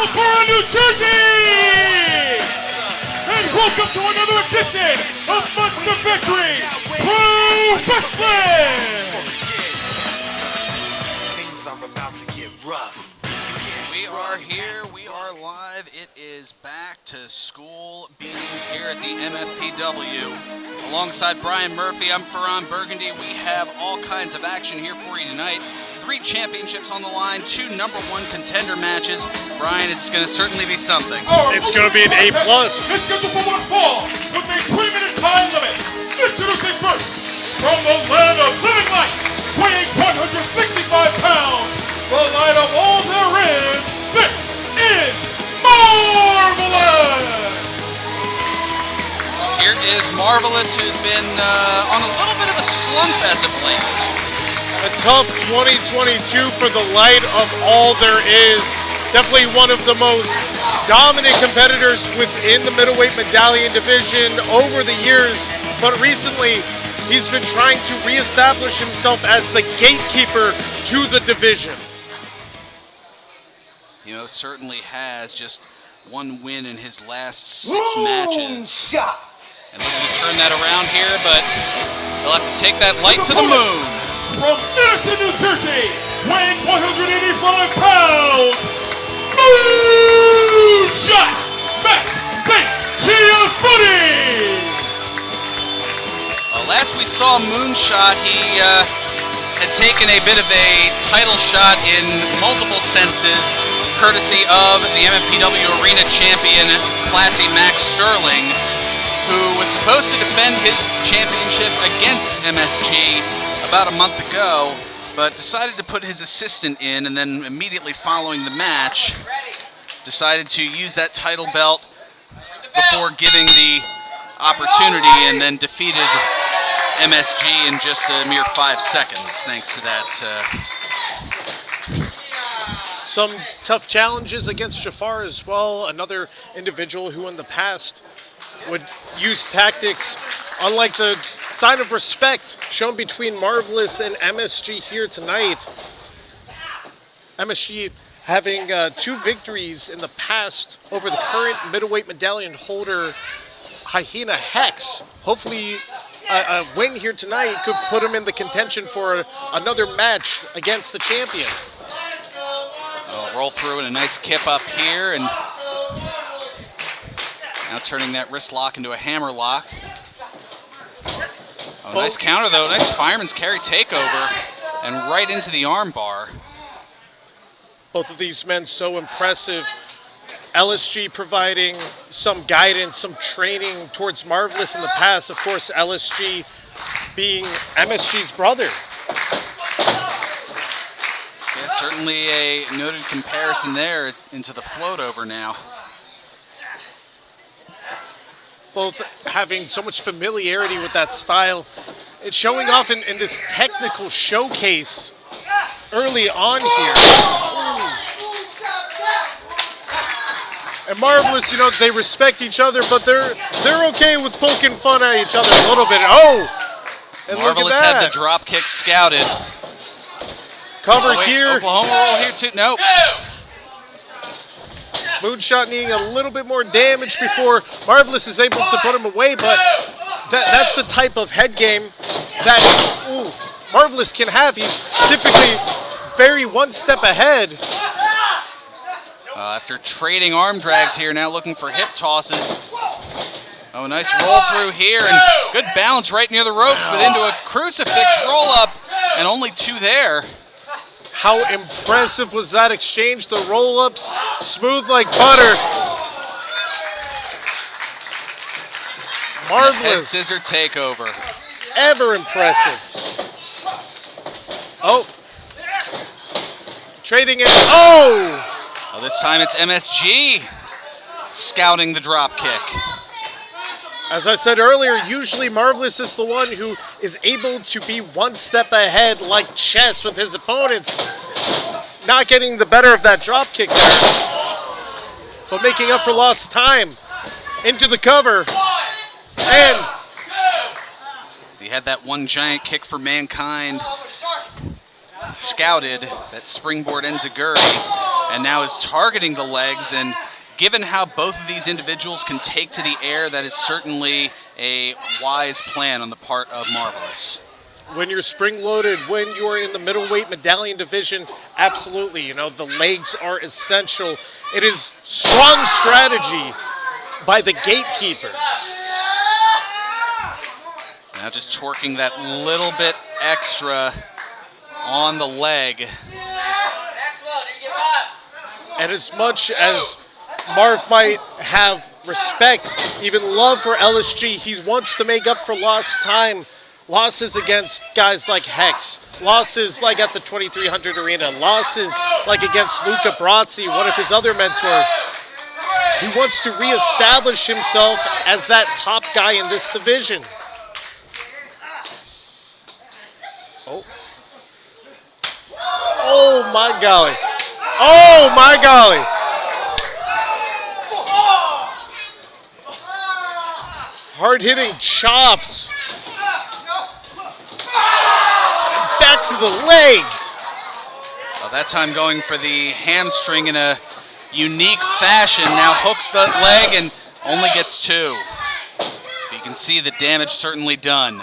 Hillsborough, New Jersey! And welcome to another edition of Monster Victory Pro Wrestling! Things are about to get rough. We are here, we are live. It is back to school beatings here at the MFPW. Alongside Brian Murphy, I'm Ferran Burgundy. We have all kinds of action here for you tonight. 3 championships on the line, 2 #1 contender matches. Brian, it's going to certainly be something. It's going to be an A+. It's scheduled for one fall with a 3-minute time limit. Introducing first, from the land of living light, weighing 165 pounds, the light of all there is, this is Marvelous! Here is Marvelous, who's been on a little bit of a slump as of late. A tough 2022 for the light of all there is. Definitely one of the most dominant competitors within the middleweight medallion division over the years, but recently he's been trying to reestablish himself as the gatekeeper to the division. He most certainly has, just 1 win in his last 6 matches. Shot. And looking to turn that around here, but he'll have to take that light to the moon. From Edison, New Jersey, weighing 185 pounds, Moonshot Max St. Giovanni! Last we saw Moonshot, he had taken a bit of a title shot in multiple senses, courtesy of the MFPW Arena champion, Classy Max Sterling, who was supposed to defend his championship against MSG about a month ago, but decided to put his assistant in, and then immediately following the match, decided to use that title belt before giving the opportunity, and then defeated MSG in just a mere 5 seconds, thanks to that. Some tough challenges against Jafar as well, another individual who in the past would use tactics unlike the sign of respect shown between Marvelous and MSG here tonight. MSG having 2 victories in the past over the current middleweight medallion holder, Hyena Hex. Hopefully a win here tonight could put him in the contention for another match against the champion. Roll through and a nice kip up here, and now turning that wrist lock into a hammer lock. Oh, nice counter though, nice fireman's carry takeover, and right into the arm bar. Both of these men so impressive. LSG providing some guidance, some training towards Marvelous in the past. Of course, LSG being MSG's brother. Yeah, certainly a noted comparison there into the float over now. Both having so much familiarity with that style. It's showing off in this technical showcase early on here. And Marvelous, you know, they respect each other, but they're okay with poking fun at each other a little bit. Oh! And Marvelous look at that. had the drop kick scouted. Cover here. Oklahoma roll here too. Nope. Moonshot needing a little bit more damage before Marvelous is able to put him away, but that's the type of head game that Marvelous can have. He's typically very 1 step ahead. After trading arm drags here, now looking for hip tosses. Oh, nice roll through here, and good balance right near the ropes, but into a crucifix roll up, and only 2 there. How impressive was that exchange? The roll-ups, smooth like butter. Marvelous. Head scissor takeover. Ever impressive. Oh. Trading it. Oh! Well, this time it's MSG scouting the drop kick. As I said earlier, usually Marvelous is the one who is able to be 1 step ahead like chess with his opponents. Not getting the better of that drop kick there, but making up for lost time. Into the cover. And he had that one giant kick for Mankind scouted, that springboard enziguri, and now is targeting the legs. And given how both of these individuals can take to the air, that is certainly a wise plan on the part of Marvelous. When you're spring-loaded, when you're in the middleweight medallion division, absolutely, you know, the legs are essential. It is strong strategy by the gatekeeper. Now just torquing that little bit extra on the leg. And as much as Marv might have respect, even love for LSG, he wants to make up for lost time. Losses against guys like Hex, losses like at the 2300 arena, losses like against Luca Brazzi, one of his other mentors. He wants to reestablish himself as that top guy in this division. Oh my golly. Oh my golly. Hard-hitting chops. Back to the leg. Well, that time going for the hamstring in a unique fashion. Now hooks the leg and only gets two. You can see the damage certainly done.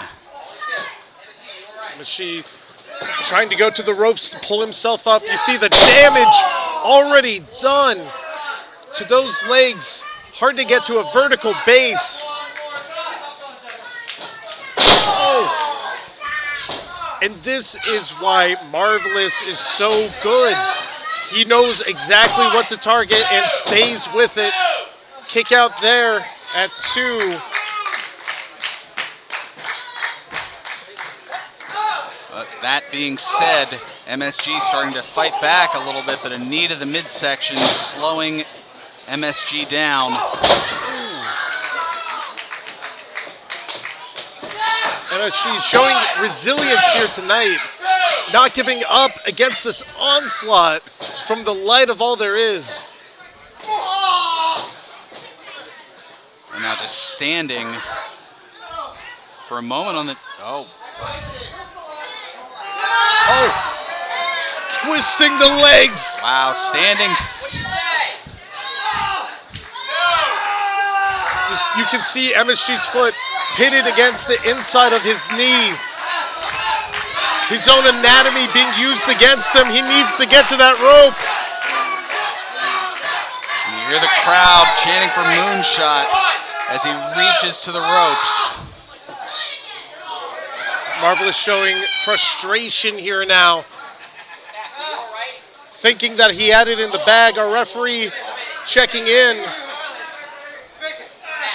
Mashi trying to go to the ropes to pull himself up. You see the damage already done to those legs. Hard to get to a vertical base. Oh. And this is why Marvelous is so good. He knows exactly what to target and stays with it. Kick out there at 2. That being said, MSG starting to fight back a little bit, but a knee to the midsection slowing MSG down. MSG showing resilience here tonight, not giving up against this onslaught from the light of all there is. And now just standing for a moment on the, Oh, twisting the legs. Wow, standing. You can see MSG's foot pitted against the inside of his knee. His own anatomy being used against him. He needs to get to that rope. And you hear the crowd chanting for Moonshot as he reaches to the ropes. Marvelous showing frustration here now. Thinking that he had it in the bag. Our referee checking in.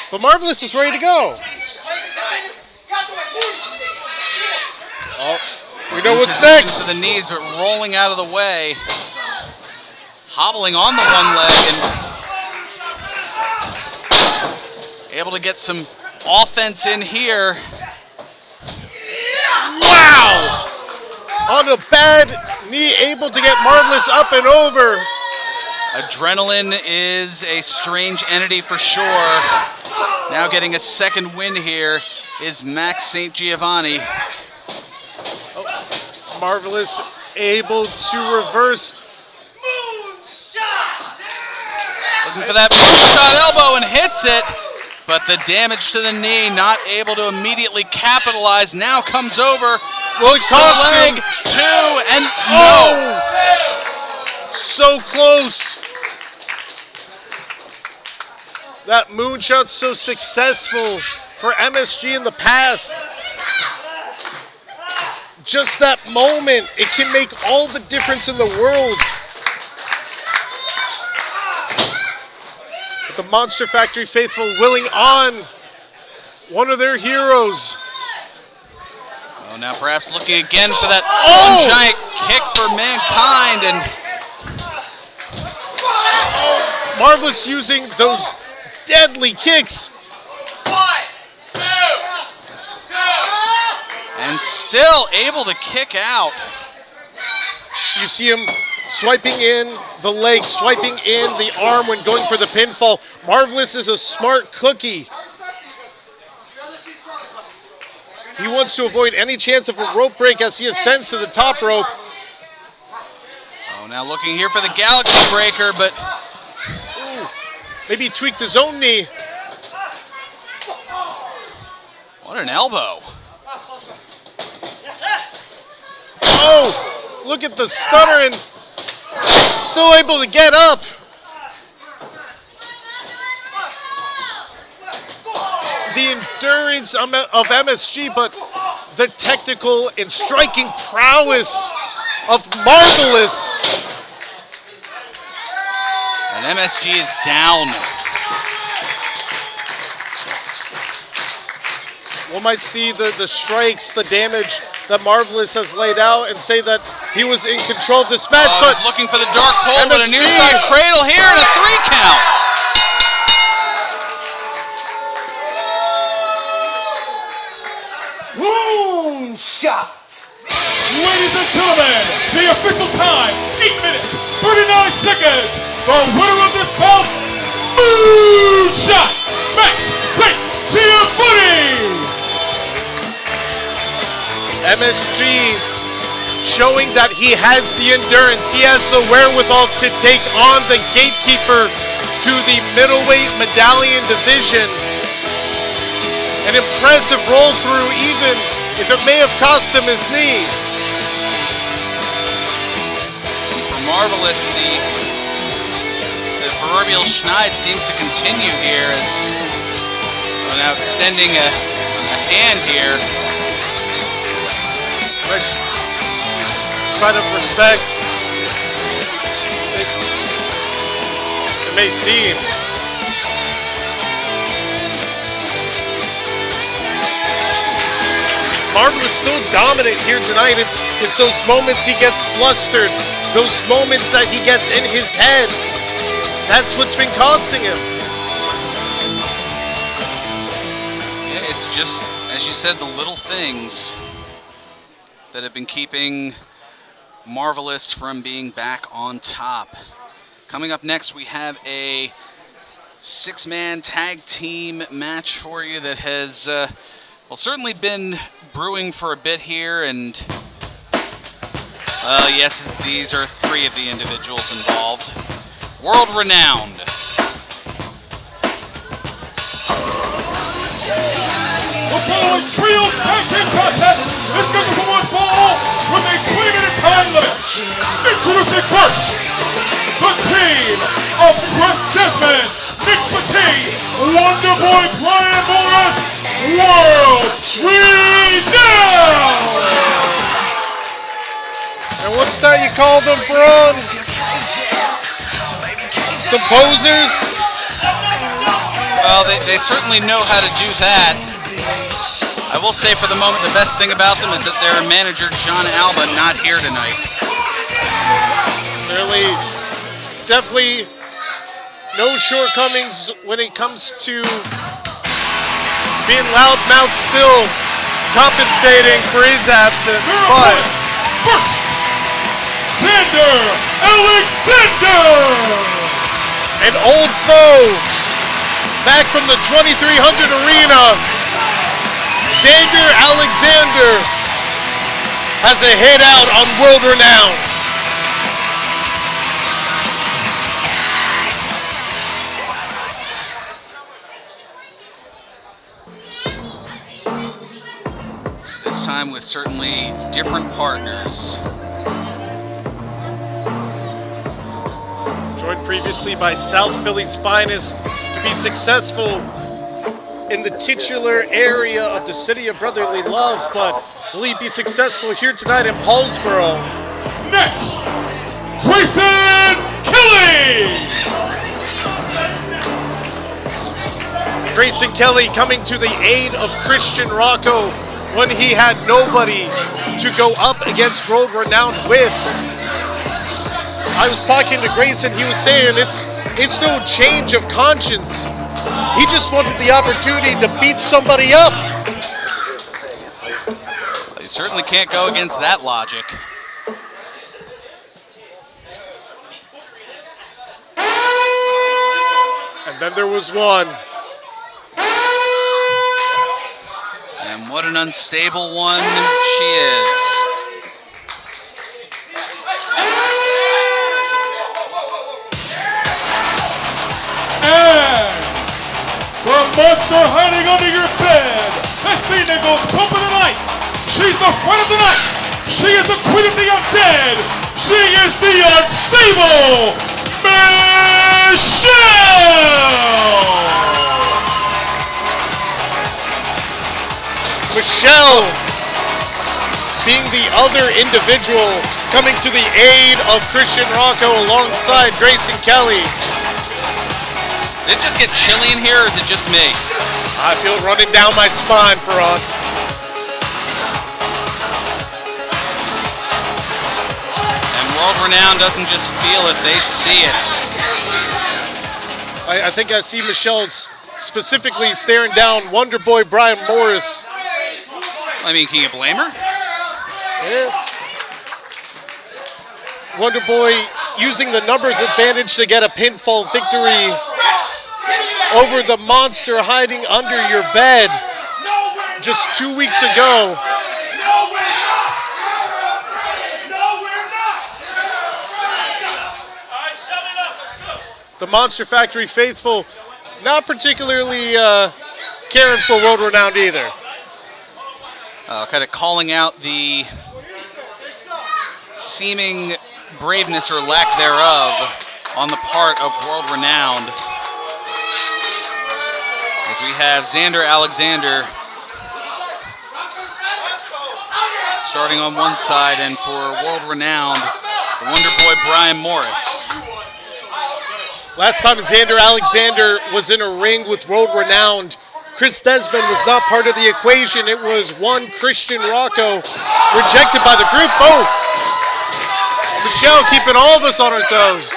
But Marvelous is ready to go. Oh, we know what's next. To the knees, but rolling out of the way. Hobbling on the one leg and able to get some offense in here. Wow! On a bad knee, able to get Marvelous up and over. Adrenaline is a strange entity for sure. Now getting a second win here is Max St. Giovanni. Oh, Marvelous able to reverse. Looking for that moonshot elbow and hits it. But the damage to the knee, not able to immediately capitalize. Now comes over. Looks to the leg. 2 and no. So close. That moonshot's so successful for MSG in the past. Just that moment, it can make all the difference in the world. But the Monster Factory faithful willing on one of their heroes. Oh, now perhaps looking again for that giant kick for Mankind. And Marvelous using those deadly kicks. 1, 2, 2. And still able to kick out. You see him swiping in the leg, swiping in the arm when going for the pinfall. Marvelous is a smart cookie. He wants to avoid any chance of a rope break as he ascends to the top rope. Oh, Oh, now looking here for the Galaxy Breaker, but maybe he tweaked his own knee. what an elbow. Oh, look at the stunner and still able to get up. The endurance of MSG, but the technical and striking prowess of Marvelous. And MSG is down. One might see the strikes, the damage that Marvelous has laid out and say that he was in control of this match, but he's looking for the dark pole, but a MSG. near side cradle here and a 3 count. Shot. Ladies and gentlemen, the official time, 8 minutes, 39 seconds. The winner of this bout, Moonshot, Max St. Giovanni. MSG showing that he has the endurance, he has the wherewithal to take on the gatekeeper to the middleweight medallion division. An impressive roll through, even if it may have cost him his knee. For Marvelous, the proverbial schneid seems to continue here as now extending a hand here. Much sign of respect, it may seem. Marvelous still dominant here tonight. It's those moments he gets flustered, those moments that he gets in his head. That's what's been costing him. Yeah, it's just, as you said, the little things that have been keeping Marvelous from being back on top. Coming up next, we have a 6-man tag team match for you that has well, certainly been brewing for a bit here, and yes, these are 3 of the individuals involved. World renowned. The following trio tag team contest is scheduled for one fall with a 20-minute time limit. Introducing first, the team of Chris Desmond, Nick Petit, Wonderboy Brian Morris, World Renowned! And what's that you call them, Braun? Some posers? Well, they certainly know how to do that. I will say for the moment, the best thing about them is that their manager, John Alba, not here tonight. Certainly, definitely no shortcomings when it comes to being loudmouth still, compensating for his absence, but First, Sander Alexander! an old foe, back from the 2300 arena, Xander Alexander has a hit out on World Renowned. This time with certainly different partners. Joined previously by South Philly's finest to be successful in the titular area of the city of brotherly love, but will he be successful here tonight in Paulsboro? Next, Grayson Kelly! Grayson Kelly coming to the aid of Christian Rocco when he had nobody to go up against World Renowned with. I was talking to Grayson, he was saying it's no change of conscience. He just wanted the opportunity to beat somebody up. You certainly can't go against that logic. And then there was one. And what an unstable one she is. monster hiding under your bed. Athena goes pump of the night. She's the friend of the night. She is the queen of the undead. She is the unstable Michelle being the other individual coming to the aid of Christian Rocco alongside Grayson Kelly. Did it just get chilly in here, or is it just me? I feel it running down my spine for us. And World Renowned doesn't just feel it, they see it. I think I see Michelle specifically staring down Wonder Boy Brian Morris. I mean, can you blame her? Yeah. Wonder Boy using the numbers advantage to get a pinfall victory over the monster hiding under your bed just 2 weeks ago. The Monster Factory faithful not particularly caring for World Renowned either. Kind of calling out the seeming braveness or lack thereof on the part of World Renowned. As we have Xander Alexander starting on one side, and for World Renowned, the Wonder Boy Brian Morris. Last time Xander Alexander was in a ring with World Renowned, Chris Desmond was not part of the equation. It was one Christian Rocco rejected by the group. Oh! Michelle keeping all of us on our toes.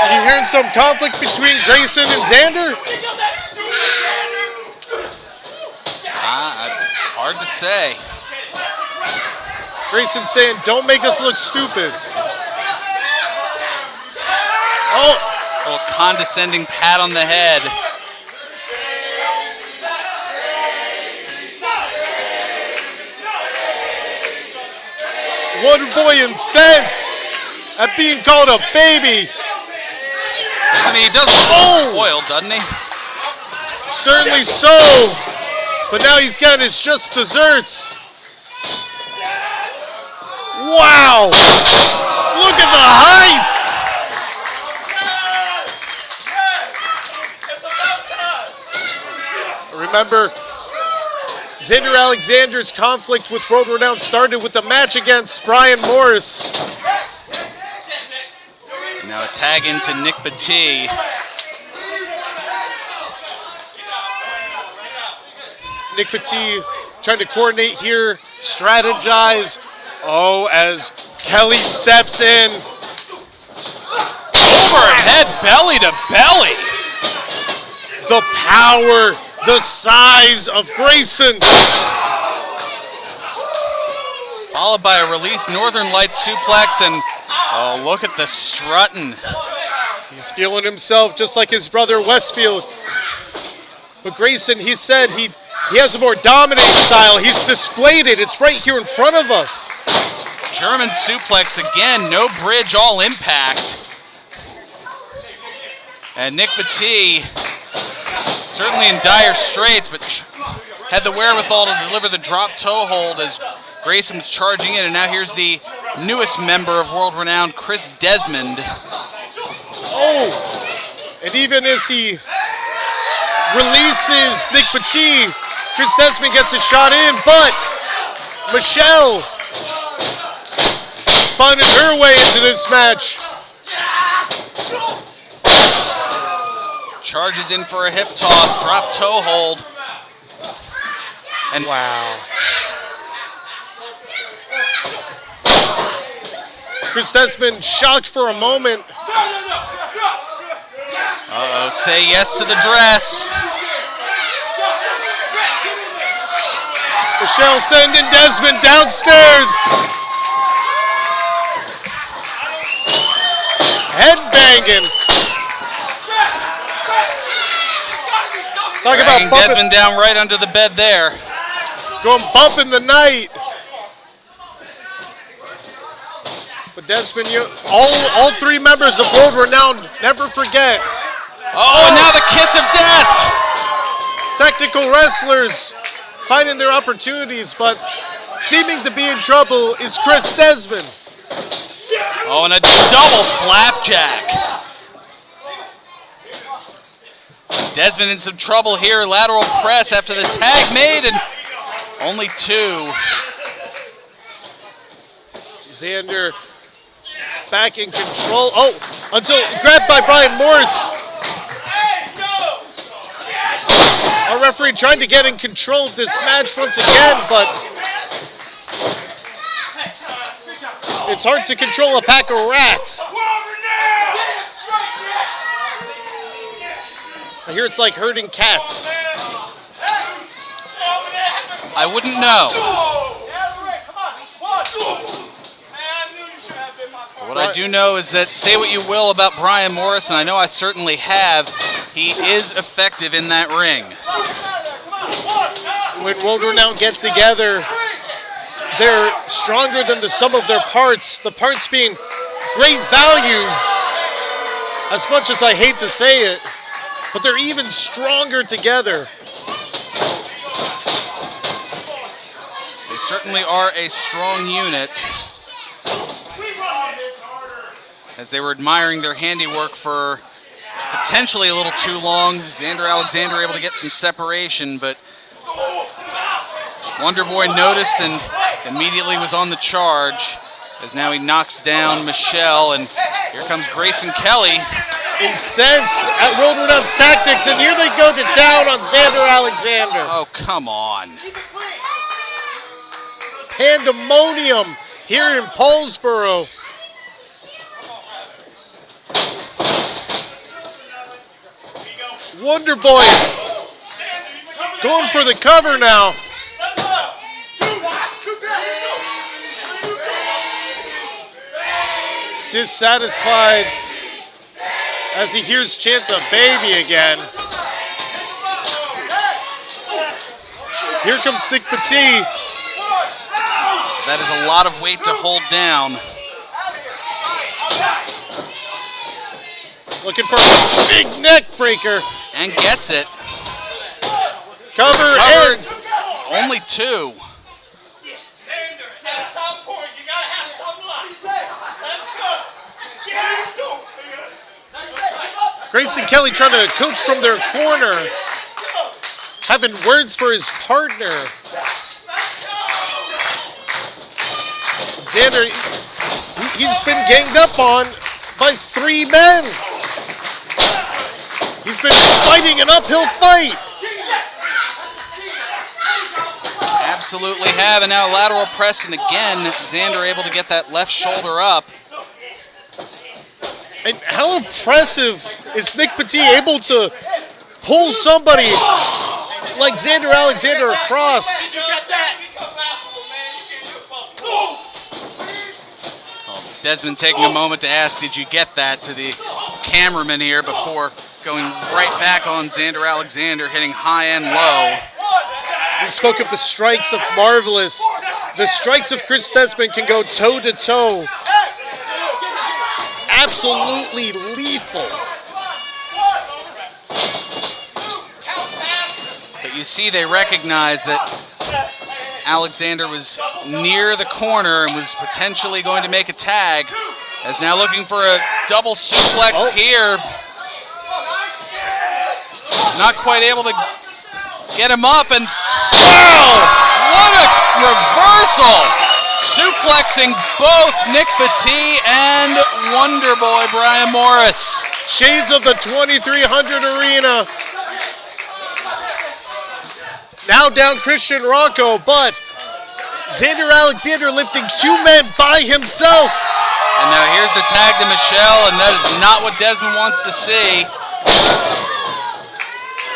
You hearing some conflict between Grayson and Xander? Hard to say. Grayson saying, don't make us look stupid. Oh! A little condescending pat on the head. Wonder Boy incensed at being called a baby. I mean, he does look spoiled, doesn't he? Certainly so. But now he's got his just desserts. Wow! Look at the height! Remember, Xander Alexander's conflict with World Renowned started with the match against Brian Morris. Now a tag into Nick Batty. Nick Batty trying to coordinate here, strategize. Oh, as Kelly steps in. Overhead belly to belly. The power, the size of Grayson. Followed by a release Northern Lights suplex, and oh, look at the strutting. He's feeling himself just like his brother Westfield. But Grayson, he said he has a more dominating style. He's displayed it. It's right here in front of us. German suplex again, no bridge, all impact. And Nick Batty, certainly in dire straits, but had the wherewithal to deliver the drop toe hold as Grayson was charging in. And now here's the newest member of World Renowned, Chris Desmond. Oh, and even as he releases Nick Batty, Chris Desmond gets a shot in, but Michelle finding her way into this match. Charges in for a hip toss, drop toe hold. And wow. Chris Desmond shocked for a moment. Uh-oh, say yes to the dress. Michelle sending Desmond downstairs. Headbanging. Talk about bumping. Desmond down right under the bed there. Going bumping the night. But Desmond, all three members of World Renowned, never forget. Oh, and now the kiss of death. Technical wrestlers finding their opportunities, but seeming to be in trouble is Chris Desmond. Oh, and a double flapjack. Desmond in some trouble here. Lateral press after the tag made, and only 2. Xander back in control. Oh, until grabbed by Brian Morris. Our referee trying to get in control of this match once again, but it's hard to control a pack of rats. I hear it's like herding cats. I wouldn't know. What I do know is that, say what you will about Brian Morris, and I know I certainly have, he is effective in that ring. When World Renowned get together, they're stronger than the sum of their parts, the parts being great values, as much as I hate to say it, but they're even stronger together. They certainly are a strong unit. As they were admiring their handiwork for potentially a little too long. Xander Alexander able to get some separation, but Wonder Boy noticed and immediately was on the charge, as now he knocks down Michelle, and here comes Grayson Kelly. Incensed at World Renowned's tactics, and here they go to town on Xander Alexander. Oh, come on. Pandemonium here in Paulsboro. Wonder Boy going for the cover now. Dissatisfied as he hears chants of baby again. Here comes Nick Petit. That is a lot of weight to hold down. Looking for a big neck breaker. And gets it. Cover Covered. and Only 2. Grayson Kelly trying to coach from their corner. Having words for his partner. Xander, he's been ganged up on by 3 men. He's been fighting an uphill fight. Absolutely have, and now lateral press, and again, Xander able to get that left shoulder up. And how impressive is Nick Petit able to pull somebody like Xander Alexander across? Desmond taking a moment to ask, did you get that, to the cameraman here before going right back on Xander Alexander, hitting high and low. We spoke of the strikes of Marvelous. The strikes of Chris Desmond can go toe-to-toe. Absolutely lethal. But you see they recognize that Alexander was near the corner and was potentially going to make a tag. As now looking for a double suplex here. Not quite able to get him up, and wow! What a reversal! Suplexing both Nick Petit and Wonder Boy Brian Morris. Shades of the 2300 arena. Now down Christian Rocco, but Xander Alexander lifting 2 men by himself. And now here's the tag to Michelle, and that is not what Desmond wants to see.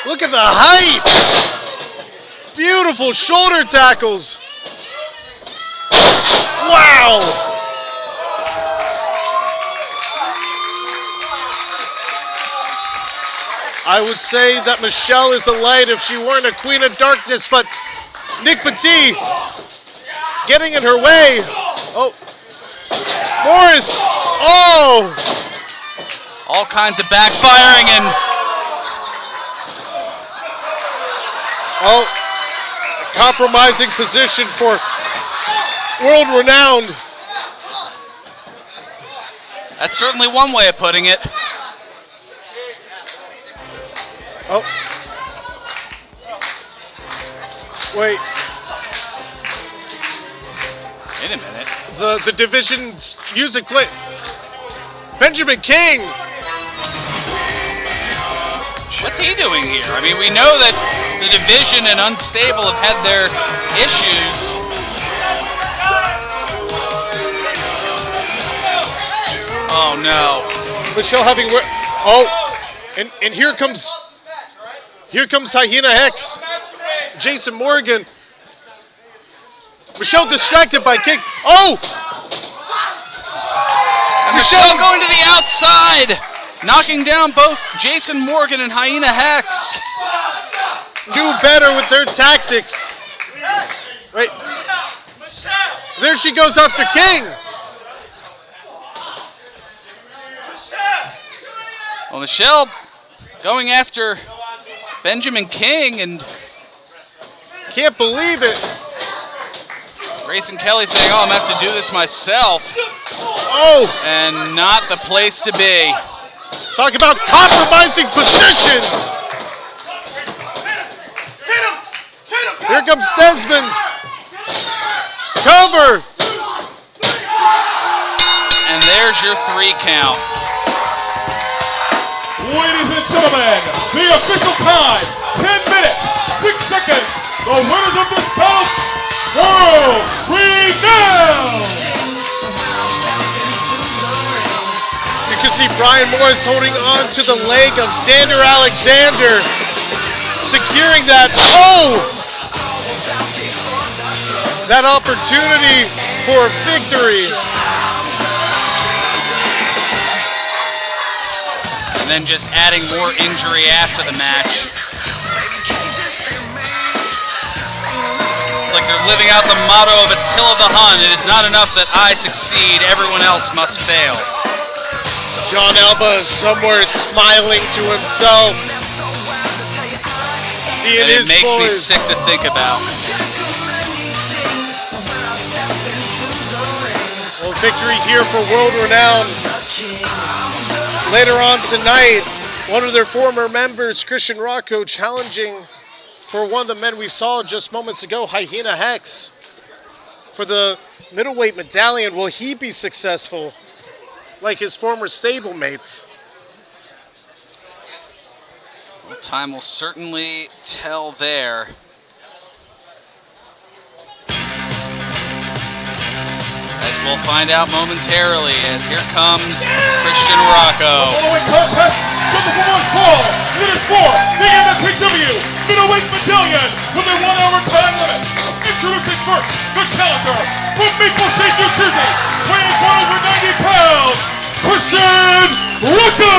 Look at the height. Beautiful shoulder tackles. Wow. I would say that Michelle is a light if she weren't a queen of darkness, but Nick Petit getting in her way. Oh. Morris. Oh! All kinds of backfiring and compromising position for world-renowned. that's certainly one way of putting it. Oh. Wait. Wait a minute. The division's music play. Benjamin King. What's he doing here? I mean, we know that the division and Unstable have had their issues. Oh no. Michelle having and here comes Hyena Hex. Jason Morgan. Michelle distracted by King. Oh! And Michelle going to the outside, knocking down both Jason Morgan and Hyena Hex. Knew better with their tactics. Right. There she goes after King. Well, Michelle going after Benjamin King, and can't believe it. Grayson Kelly saying, oh, I'm going to have to do this myself. Oh! And not the place to be. Talk about compromising positions. Here comes Desmond. Cover. And there's your 3 count. Ladies and gentlemen, the official time, 10 minutes, 6 seconds. The winners of this bout, world renowned. You can see Brian Morris holding on to the leg of Xander Alexander, securing that, that opportunity for victory. And then just adding more injury after the match. It's like they're living out the motto of Attila the Hun. It is not enough that I succeed, everyone else must fail. John Alba is somewhere smiling to himself. Seeing And it his makes me boys. sick to think about. Well, victory here for World Renowned. Later on tonight, one of their former members, Christian Rocco, challenging for one of the men we saw just moments ago, Hyena Hex, for the middleweight medallion. Will he be successful like his former stablemates? Well, time will certainly tell there. As we'll find out momentarily, as here comes Christian Rocco. The following contest scheduled for one fall. Minutes for the MFPW Middleweight Medallion with a 1-hour time limit. Introducing first, the challenger from Maple Shade, New Jersey, weighing 190 pounds, Christian Rocco.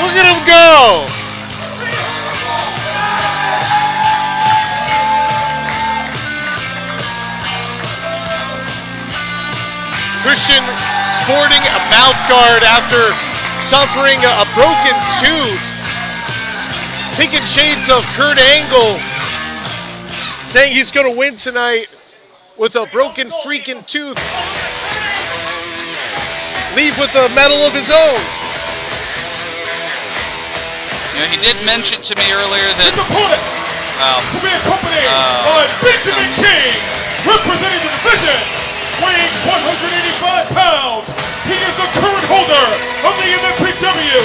Look at him go! Christian sporting a mouth guard after suffering a broken tooth. Taking shades of Kurt Angle, saying he's going to win tonight with a broken freaking tooth. Leave with a medal of his own. You know, he did mention to me earlier that His opponent to be accompanied by Benjamin King, representing the division, weighing 185 pounds. He is the current holder of the MFPW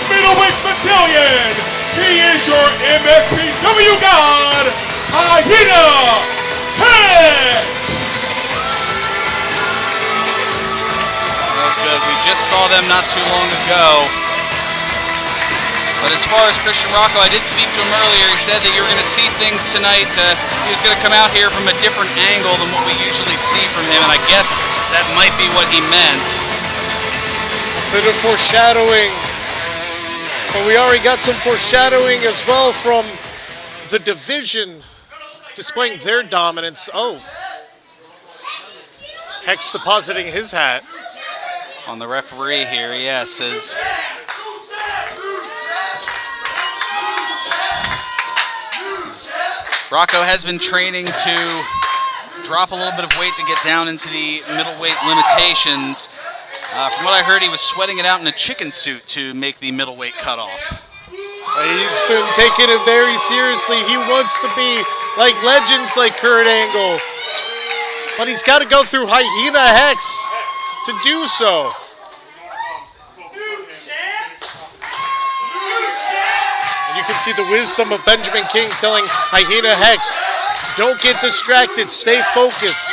Middleweight Medallion. He is your MFPW God, Hyena Hex. Real good. We just saw them not too long ago. But as far as Christian Rocco, I did speak to him earlier. He said that you were going to see things tonight. He was going to come out here from a different angle than what we usually see from him, and I guess that might be what he meant. Bit of foreshadowing. But we already got some foreshadowing as well from the division displaying their dominance. Oh. Hex depositing his hat. On the referee here, yes, as Rocco has been training to drop a little bit of weight to get down into the middleweight limitations. From what I heard, he was sweating it out in a chicken suit to make the middleweight cutoff. He's been taking it very seriously. He wants to be like legends like Kurt Angle. But he's got to go through Hyena Hex to do so. And you can see the wisdom of Benjamin King telling Hyena Hex, don't get distracted, stay focused.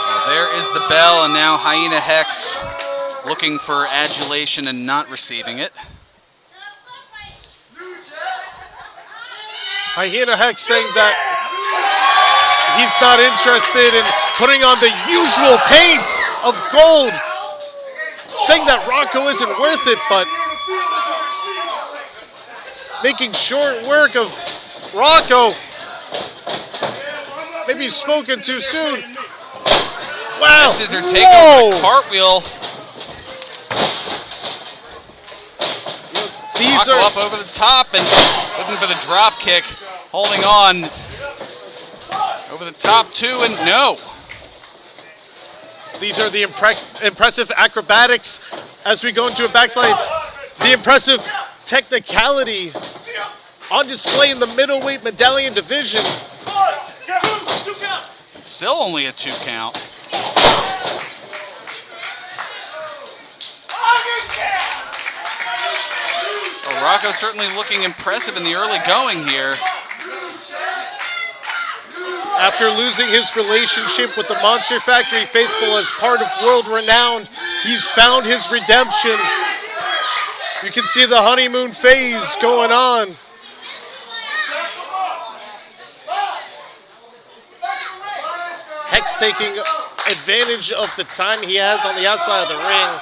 Well, there is the bell, and now Hyena Hex looking for adulation and not receiving it. Hyena Hex saying that he's not interested in putting on the usual paint of gold, saying that Rocco isn't worth it, but making short work of Rocco. Maybe he's spoken too soon. Wow! Scissor takeover, the cartwheel. Rocco up over the top and looking for the drop kick, holding on over the top two, and no. These are the impressive acrobatics as we go into a backslide. The impressive technicality on display in the middleweight medallion division. It's still only a 2 count. Well, Rocco certainly looking impressive in the early going here. After losing his relationship with the Monster Factory faithful as part of World Renowned, he's found his redemption. You can see the honeymoon phase going on. Hex taking advantage of the time he has on the outside of the ring.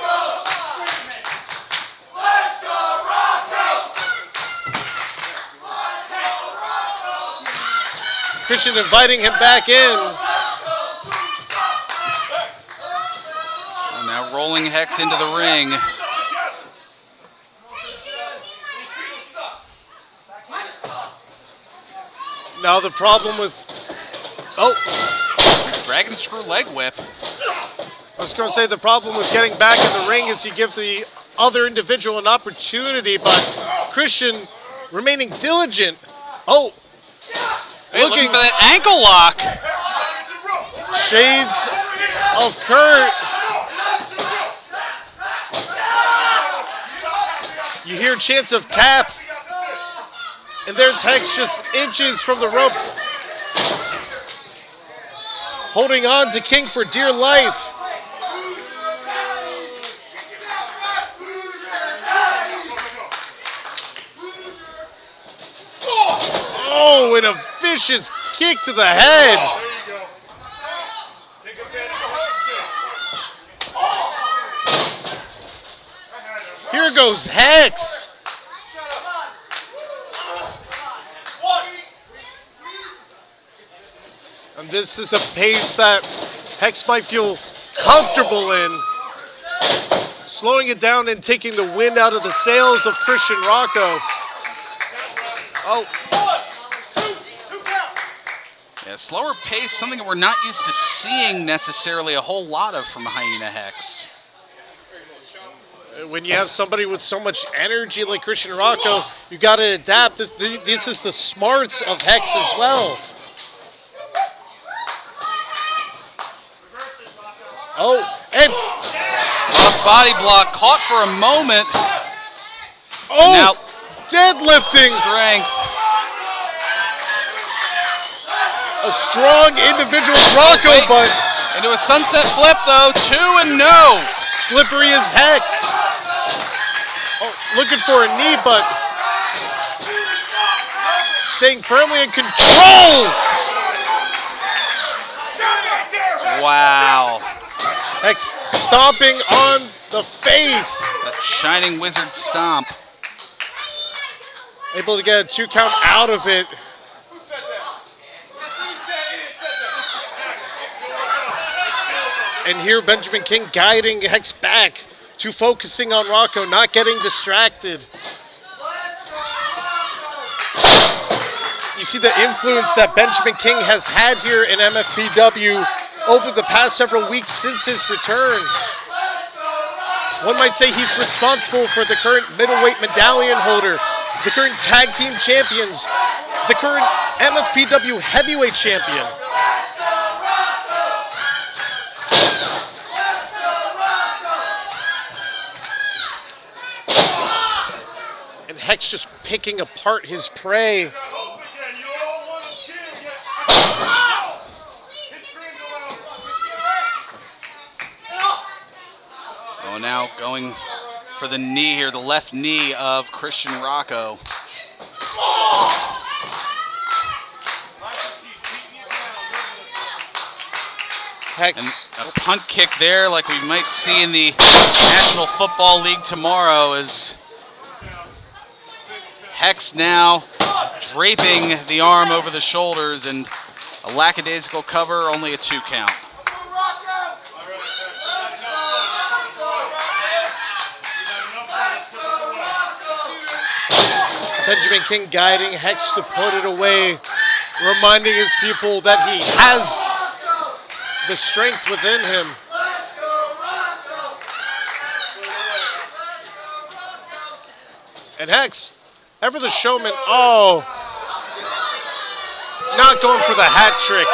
Christian inviting him back in. And now rolling Hex into the ring. Now the problem with, Dragon screw leg whip. I was going to say the problem with getting back in the ring is you give the other individual an opportunity, but Christian remaining diligent. Looking for that ankle lock. Shades of Kurt. You hear chants of tap. And there's Hex just inches from the rope. Holding on to King for dear life. Oh, and a vicious kick to the head. Here goes Hex. And this is a pace that Hex might feel comfortable in. Slowing it down and taking the wind out of the sails of Christian Rocco. Yeah, slower pace, something that we're not used to seeing necessarily a whole lot of from Hyena Hex. When you have somebody with so much energy like Christian Rocco, you got to adapt. This is the smarts of Hex as well. And Cross body block, caught for a moment. now deadlifting. Strength. A strong individual Rocco, but into a sunset flip though, 2 and no. Slippery as Hex. Looking for a knee, but staying firmly in control. Wow. Hex stomping on the face. That shining wizard stomp. Able to get a 2 count out of it. And here Benjamin King guiding Hex back to focusing on Rocco, not getting distracted. You see the influence that Benjamin King has had here in MFPW over the past several weeks since his return. One might say he's responsible for the current middleweight medallion holder, the current tag team champions, the current MFPW heavyweight champion. And Hex just picking apart his prey. Oh, now going for the knee here, the left knee of Christian Rocco. Hex. And a punt kick there like we might see in the National Football League tomorrow as Hex now draping the arm over the shoulders and a lackadaisical cover, only a 2 count. Benjamin King guiding Hex to put it away, reminding his people that he has the strength within him. And Hex, ever the showman, oh, not going for the hat trick.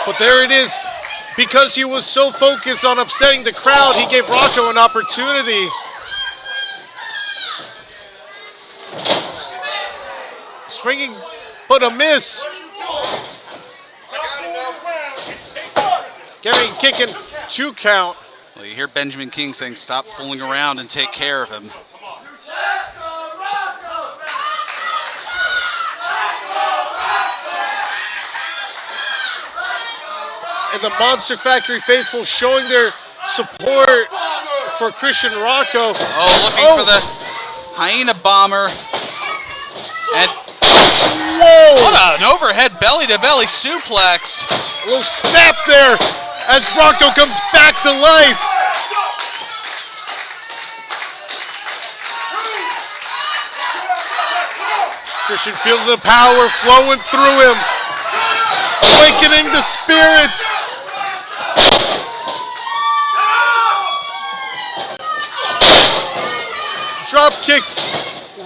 But there it is. Because he was so focused on upsetting the crowd, he gave Rocco an opportunity. Swinging, but a miss. Getting kicking 2 count. Well, you hear Benjamin King saying, stop fooling around and take care of him. And the Monster Factory faithful showing their support for Christian Rocco. Oh, looking for the Hyena Bomber. And whoa! What an overhead belly-to-belly suplex. A little snap there as Rocco comes back to life. Christian feels the power flowing through him, awakening the spirits. Drop kick,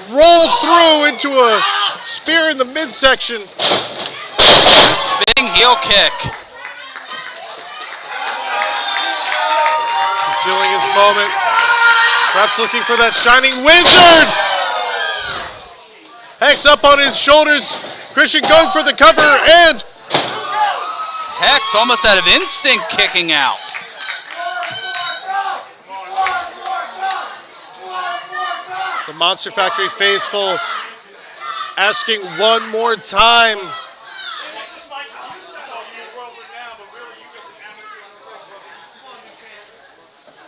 roll through into a spear in the midsection. Spinning heel kick. He's feeling his moment. Perhaps looking for that shining wizard. Hex up on his shoulders. Christian going for the cover and Hex almost out of instinct kicking out. the Monster Factory faithful asking one more time.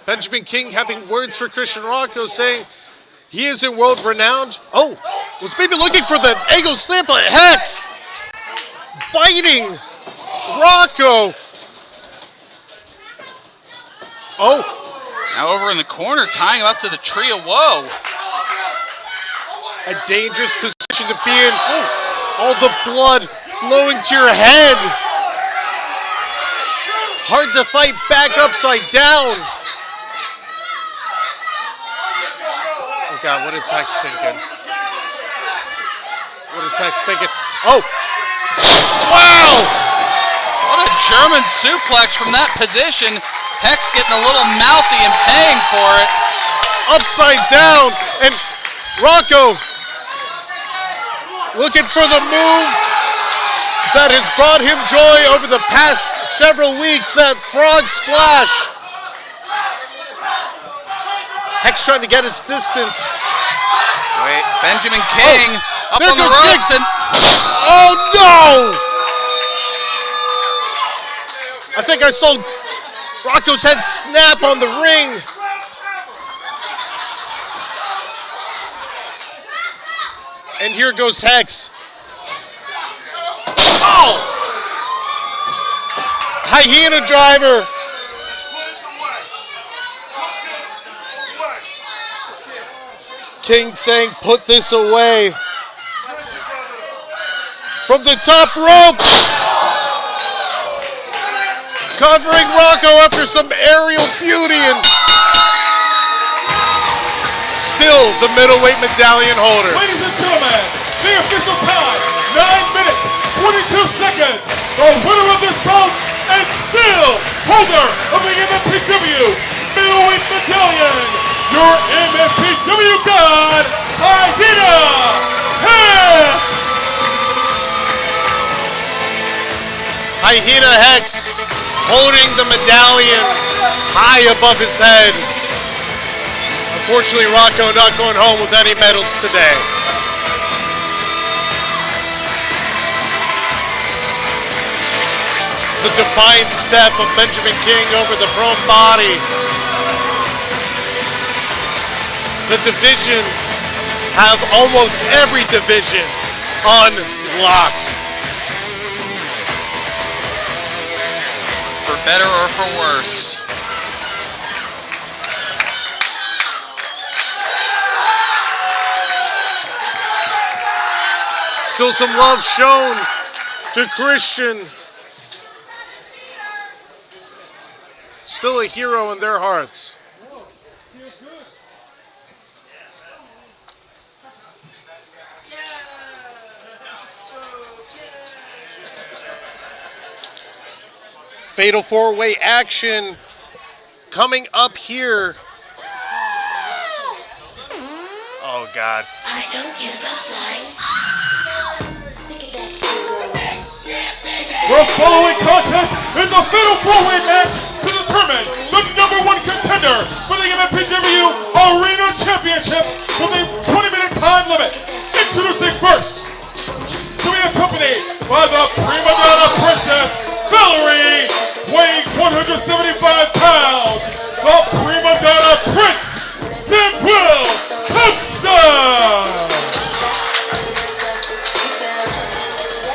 Benjamin King having words for Christian Rocco, saying he isn't world renowned. Oh, was maybe looking for the angle slam, but Hex biting Rocco. Oh, now over in the corner, tying him up to the tree of woe. a dangerous position to be in. All the blood flowing to your head. Hard to fight back upside down. Oh God, what is Hex thinking? What is Hex thinking? Oh! Wow! What a German suplex from that position. Hex getting a little mouthy and paying for it. Upside down, and Rocco looking for the move that has brought him joy over the past several weeks, that frog splash. Hex trying to get his distance. Wait, Benjamin King up there on the goes ropes King. and Oh no! I think I saw Rocco's head snap on the ring. And here goes Hex. Oh! Hyena driver. King saying, put this away. From the top rope. Covering Rocco after some aerial beauty, and still the middleweight medallion holder. Ladies and gentlemen, the official time, 9 minutes, 42 seconds. The winner of this bout and still holder of the MFPW Middleweight Medallion, your MFPW God, Hyena Hex! Hyena Hex holding the medallion high above his head. Unfortunately, Rocco not going home with any medals today. The defiant step of Benjamin King over the prone body. The division have almost every division on lock. For better or for worse. Still some love shown to Christian. Still a hero in their hearts. Fatal four-way action coming up here. Oh, God. I don't give a flying. Sick of that single. The following contest is a fatal four-way match to determine the #1 contender for the MFPW Arena Championship with a 20-minute time limit. Introducing first, to be accompanied by the prima donna princess, Valerie, weighing 175 pounds, the prima donna prince, Will Thompson.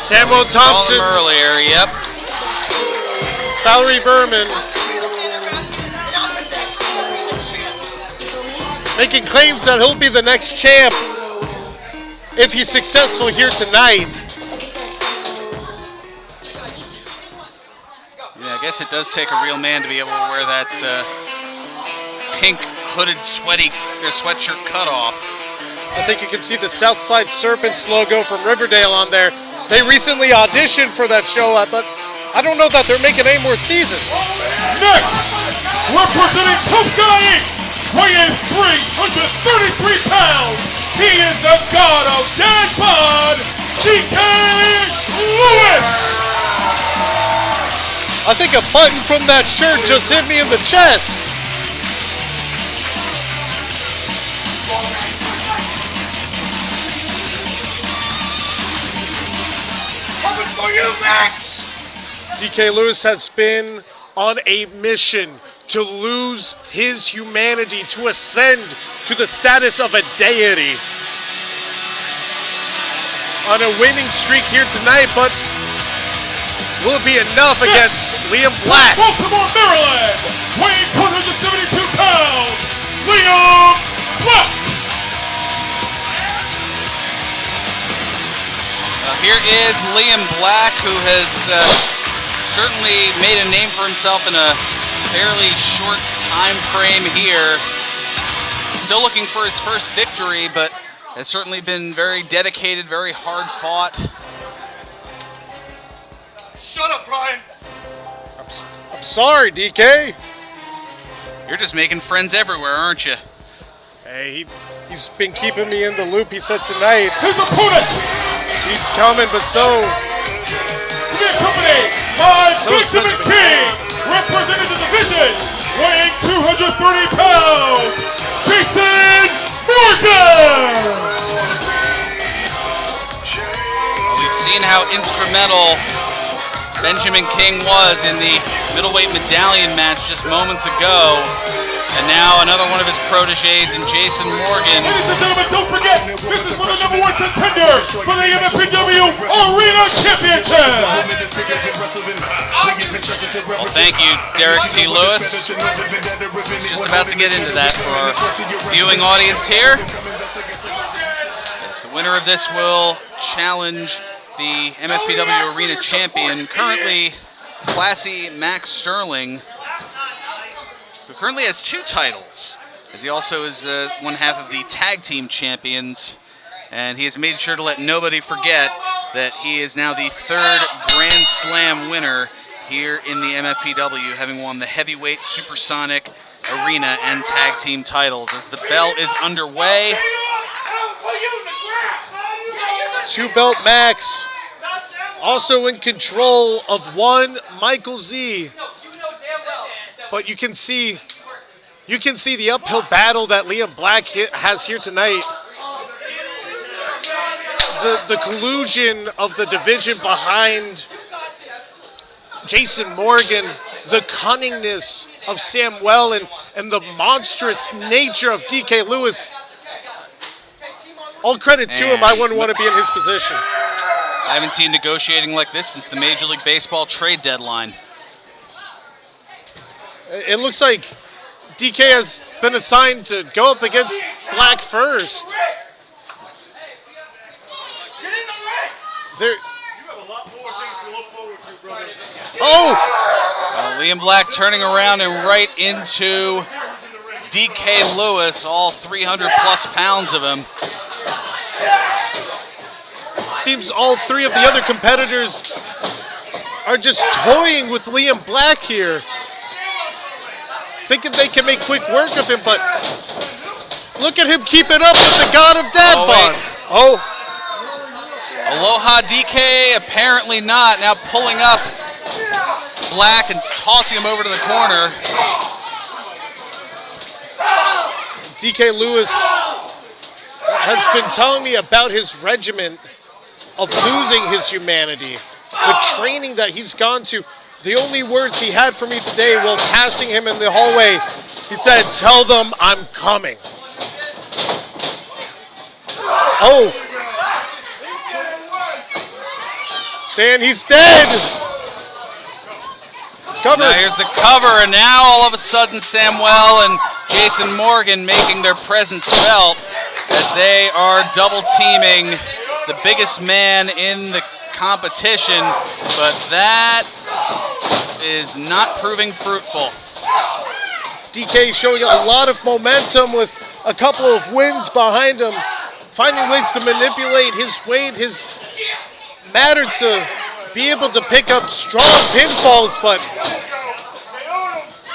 Samuel Saw them Thompson, earlier, yep. Valerie Berman, making claims that he'll be the next champ if he's successful here tonight. Yeah, I guess it does take a real man to be able to wear that pink hooded sweatshirt cutoff. I think you can see the Southside Serpents logo from Riverdale on there. They recently auditioned for that show, but I don't know that they're making any more seasons. Next, representing Tough Guy Inc., weighing 333 pounds, he is the god of dad bod, DK Lewis. I think a button from that shirt just hit me in the chest. Coming for you, Max. DK Lewis has been on a mission to lose his humanity, to ascend to the status of a deity. On a winning streak here tonight, but will it be enough against Liam Black? Baltimore, Maryland, weighing 172 pounds, Liam Black. Here is Liam Black, who has certainly made a name for himself in a fairly short time frame here. Still looking for his first victory, but has certainly been very dedicated, very hard fought. Shut up, Brian. I'm sorry, DK. You're just making friends everywhere, aren't you? Hey, he's been keeping me in the loop. He said tonight His opponent, he's coming, but so to be accompanied by So is Benjamin Benjamin King, representing the division, weighing 230 pounds, Jason Morgan. Well, we've seen how instrumental Benjamin King was in the middleweight medallion match just moments ago. And now another one of his proteges in Jason Morgan. Ladies and gentlemen, don't forget, this is for the #1 contender for the MFPW Arena Championship. Well, thank you, Derek T. Lewis. Just about to get into that for our viewing audience here. Yes, the winner of this will challenge the MFPW Arena Champion, currently Classy Max Sterling, who currently has 2 titles, as he also is one half of the Tag Team Champions, and he has made sure to let nobody forget that he is now the 3rd Grand Slam winner here in the MFPW, having won the Heavyweight, Supersonic, Arena, and Tag Team titles. As the bell is underway. 2-belt Max, also in control of 1 Michael Z. But you can see the uphill battle that Liam Black has here tonight. The collusion of the division behind Jason Morgan, the cunningness of Samuel, and the monstrous nature of DK Lewis. All credit to him. I wouldn't want to be in his position. I haven't seen negotiating like this since the Major League Baseball trade deadline. It looks like DK has been assigned to go up against Black first. There. Oh! Liam Black turning around and right into DK Lewis, all 300-plus pounds of him. Seems all 3 of the other competitors are just toying with Liam Black here, thinking they can make quick work of him, but look at him keep it up with the God of Dad Bod. Oh. Aloha DK, apparently not. Now pulling up Black and tossing him over to the corner. DK Lewis has been telling me about his regimen of losing his humanity, the training that he's gone to. The only words he had for me today while passing him in the hallway, he said, "Tell them I'm coming." Oh. Saying he's dead. Cover. Now here's the cover, and now all of a sudden Samuel and Jason Morgan making their presence felt as they are double teaming the biggest man in the competition, but that is not proving fruitful. DK showing a lot of momentum with a couple of wins behind him, finding ways to manipulate his weight, his matter to be able to pick up strong pinfalls, but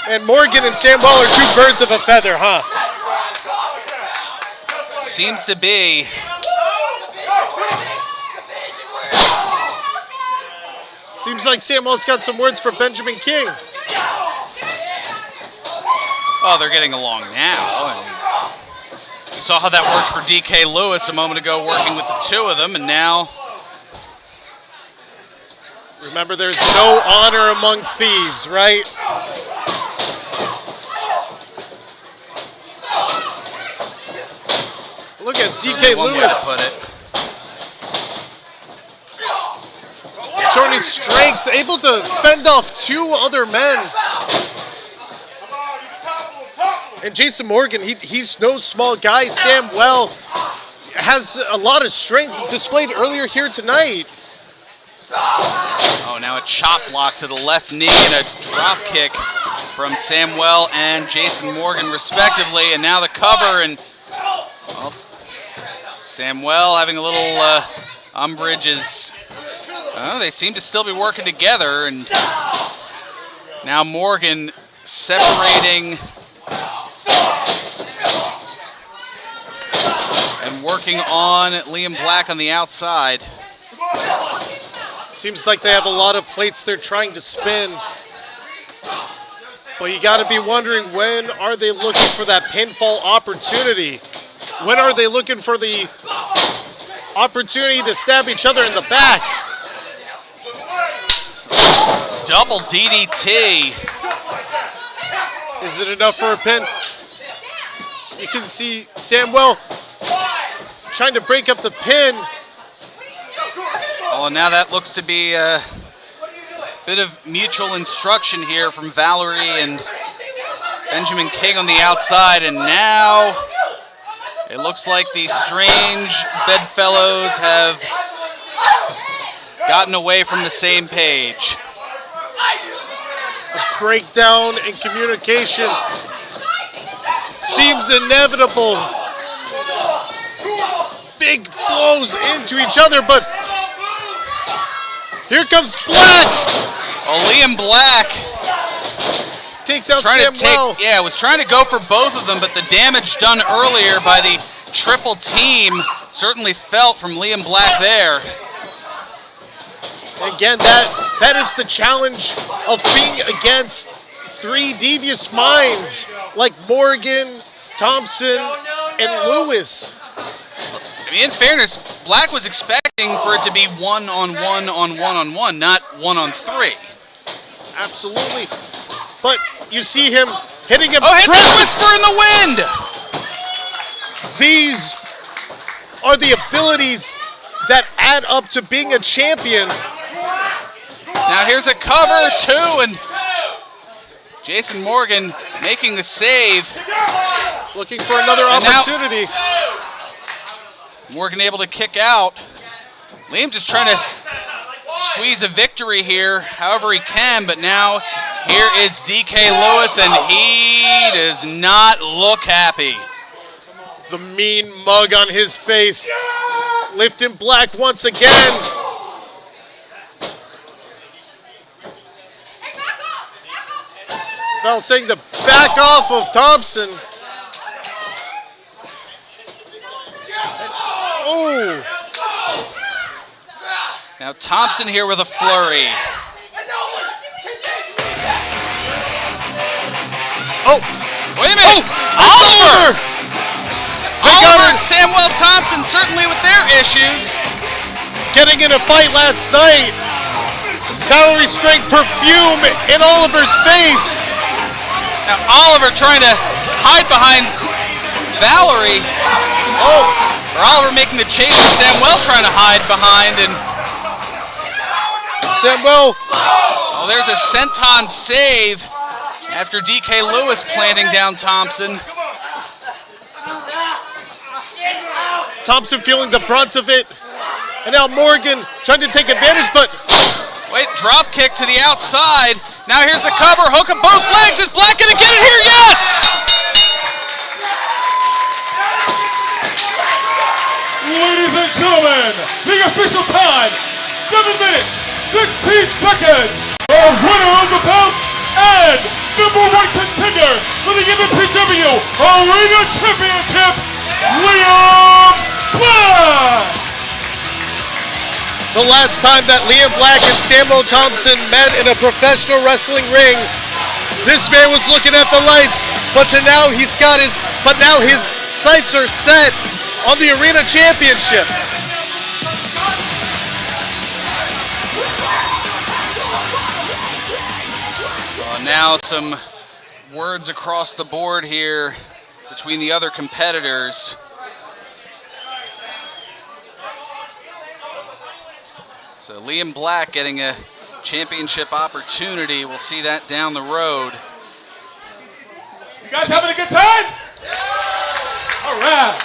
and Morgan and Samuel are 2 birds of a feather, huh? Seems to be. Seems like Samuel's got some words for Benjamin King. Oh, they're getting along now. You saw how that worked for DK Lewis a moment ago, working with the 2 of them, and now. Remember, there's no honor among thieves, right? Look at DK Lewis put it. showing his strength, able to fend off 2 other men. And Jason Morgan, he's no small guy. Samuel has a lot of strength displayed earlier here tonight. Oh, now a chop block to the left knee and a drop kick from Samuel and Jason Morgan respectively. And now the cover, and well, Samuel having a little umbrage is, they seem to still be working together. And now Morgan separating and working on Liam Black on the outside. Seems like they have a lot of plates they're trying to spin. But you got to be wondering, when are they looking for that pinfall opportunity? When are they looking for the opportunity to stab each other in the back? Double DDT. Is it enough for a pin? You can see Samuel trying to break up the pin. Oh, and now that looks to be a bit of mutual instruction here from Valerie and Benjamin King on the outside, and now it looks like the strange bedfellows have gotten away from the same page. The breakdown in communication seems inevitable. Big blows into each other, but here comes Black. Oh, Liam Black Takes out trying Samuel. to take, was trying to go for both of them, but the damage done earlier by the triple team certainly felt from Liam Black there. Again, that is the challenge of being against three devious minds like Morgan, Thompson, and Lewis. I mean, in fairness, Black was expecting for it to be 1-on-1 on 1-on-1, not 1-on-3. Absolutely. But you see him hitting him. Oh, hit the whisper in the wind! These are the abilities that add up to being a champion. Now here's a cover, too, and Jason Morgan making the save. Looking for another opportunity. Morgan able to kick out. Liam just trying to squeeze a victory here however he can, but now here is DK Lewis, and he does not look happy. The mean mug on his face. Lifting Black once again. Val saying to back off of Thompson. Oh. Now Thompson here with a flurry. Oh. Wait a minute. Oliver! Oliver and Samuel Thompson certainly with their issues. Getting in a fight last night. Valerie sprayed perfume in Oliver's face. Now Oliver trying to hide behind Valerie. Oh. Or Oliver making the chase and Samuel trying to hide behind, and Samuel. Oh, there's a senton save after DK Lewis planting down Thompson. Thompson feeling the brunt of it. And now Morgan trying to take advantage, but wait, drop kick to the outside. Now here's the cover, hook of both legs. Is Black gonna get it here? Yes! Ladies and gentlemen, the official time, 7 minutes, 16 seconds. Our winner of the bout and #1 contender for the MFPW Arena Championship, Liam Black. the last time that Liam Black and Samuel Thompson met in a professional wrestling ring, this man was looking at the lights, but now his sights are set on the Arena Championship. Well, now some words across the board here between the other competitors. So Liam Black getting a championship opportunity. We'll see that down the road. You guys having a good time? All right.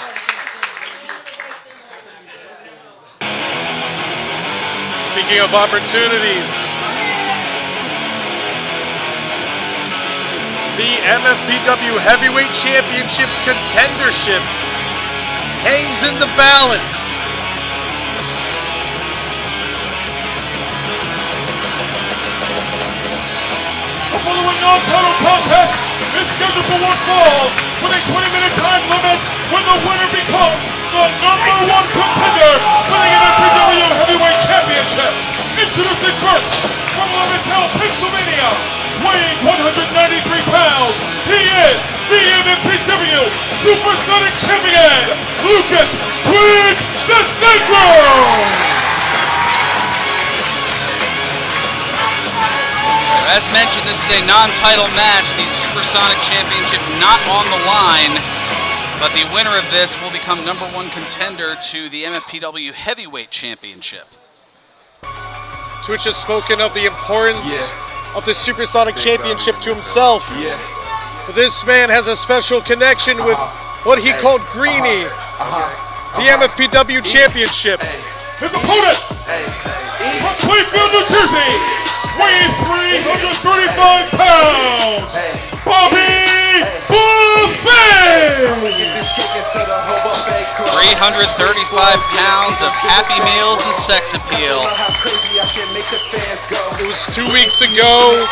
Speaking of opportunities, the MFPW Heavyweight Championship contendership hangs in the balance. The following non-title contest is scheduled for one fall with a 20-minute time limit when the winner becomes the #1 contender for the MFPW Heavyweight Championship. Introducing first, from Levittown, Pennsylvania, weighing 193 pounds, he is the MFPW Supersonic Champion, Lucas Twitch the Sacred! As mentioned, this is a non-title match. The Supersonic Championship not on the line. But the winner of this will become #1 contender to the MFPW Heavyweight Championship. Twitch has spoken of the importance of the Supersonic Championship to himself. But this man has a special connection with what he called Greenie, the MFPW Championship. His opponent from Cleveland, New Jersey, weighing 335 pounds, Bobby Buffet! 335 pounds of Happy Meals and sex appeal. It was 2 weeks ago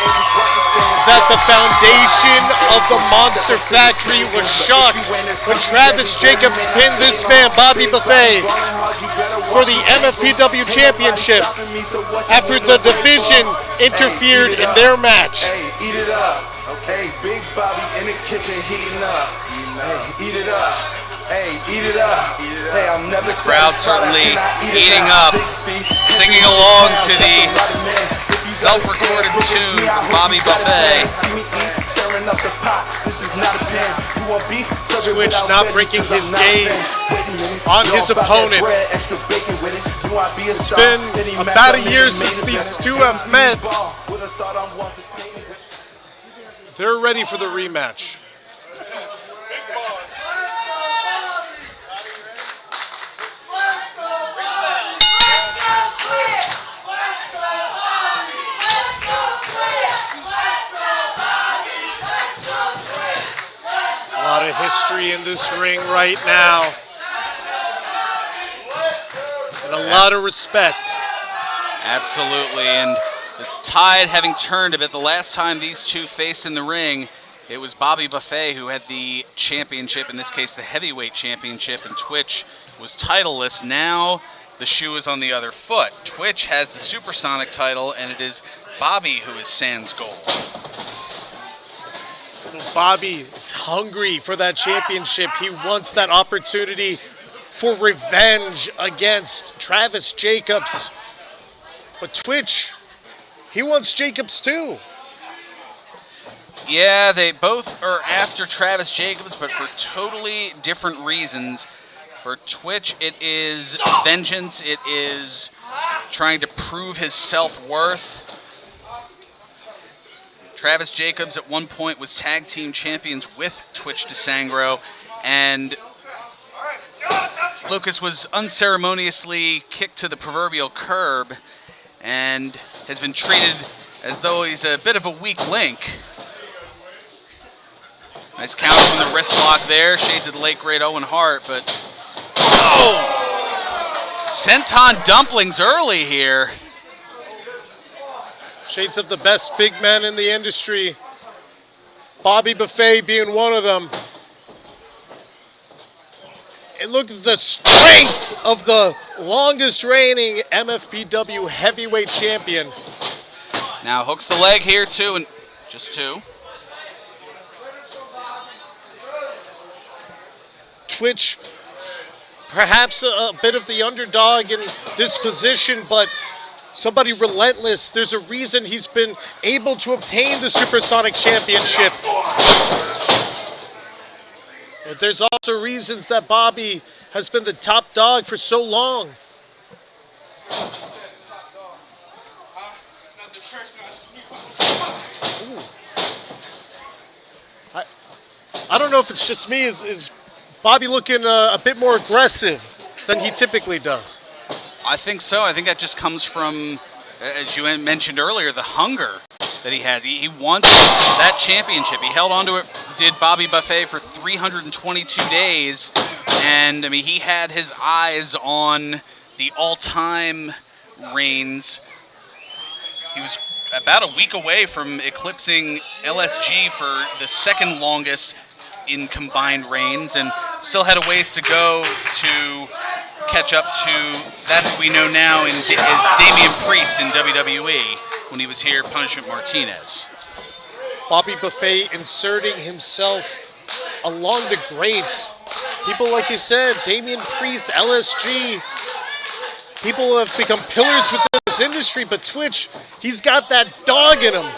that the foundation of the Monster Factory was shocked when Travis Jacobs pinned this man, Bobby Buffet, for the MFPW Championship after the division interfered in their match. Hey, eat it up. Okay, Big Bobby in the kitchen heating up. Hey, eat it up. Hey, eat it up. Hey, I'm never Crowd certainly eating up, singing along to the self-recorded tune from Bobby Buffet. Twitch not breaking his gaze on his opponent. It's been about a year since these two have met. They're ready for the rematch. A lot of history in this ring right now. And a lot of respect. Absolutely, and the tide having turned a bit, the last time these two faced in the ring, it was Bobby Buffet who had the championship, in this case the heavyweight championship, and Twitch was titleless. Now the shoe is on the other foot. Twitch has the Supersonic title, and it is Bobby who is sans gold. Bobby is hungry for that championship. He wants that opportunity for revenge against Travis Jacobs. But Twitch, he wants Jacobs too. Yeah, they both are after Travis Jacobs, but for totally different reasons. For Twitch, it is vengeance. It is trying to prove his self-worth. Travis Jacobs at one point was tag team champions with Twitch DeSangro, and Lucas was unceremoniously kicked to the proverbial curb and has been treated as though he's a bit of a weak link. Nice counter from the wrist lock there, shades of the late great Owen Hart, but senton dumplings early here. Shades of the best big men in the industry. Bobby Buffet being one of them. And look at the strength of the longest reigning MFPW heavyweight champion. Now hooks the leg here too, and just two. Twitch, perhaps a bit of the underdog in this position, but somebody relentless. There's a reason he's been able to obtain the Supersonic Championship. But there's also reasons that Bobby has been the top dog for so long. I don't know if it's just me. Is Bobby looking a bit more aggressive than he typically does? I think so. I think that just comes from, as you mentioned earlier, the hunger that he has. He wants that championship. He held on to it, did Bobby Buffet, for 322 days. And, I mean, he had his eyes on the all-time reigns. He was about a week away from eclipsing LSG for the second longest in combined reigns, and still had a ways to go to catch up to that we know now as Damian Priest in WWE when he was here, Punishment Martinez. Bobby Buffet inserting himself along the greats. People, like you said, Damian Priest, LSG, people have become pillars within this industry, but Twitch, he's got that dog in him.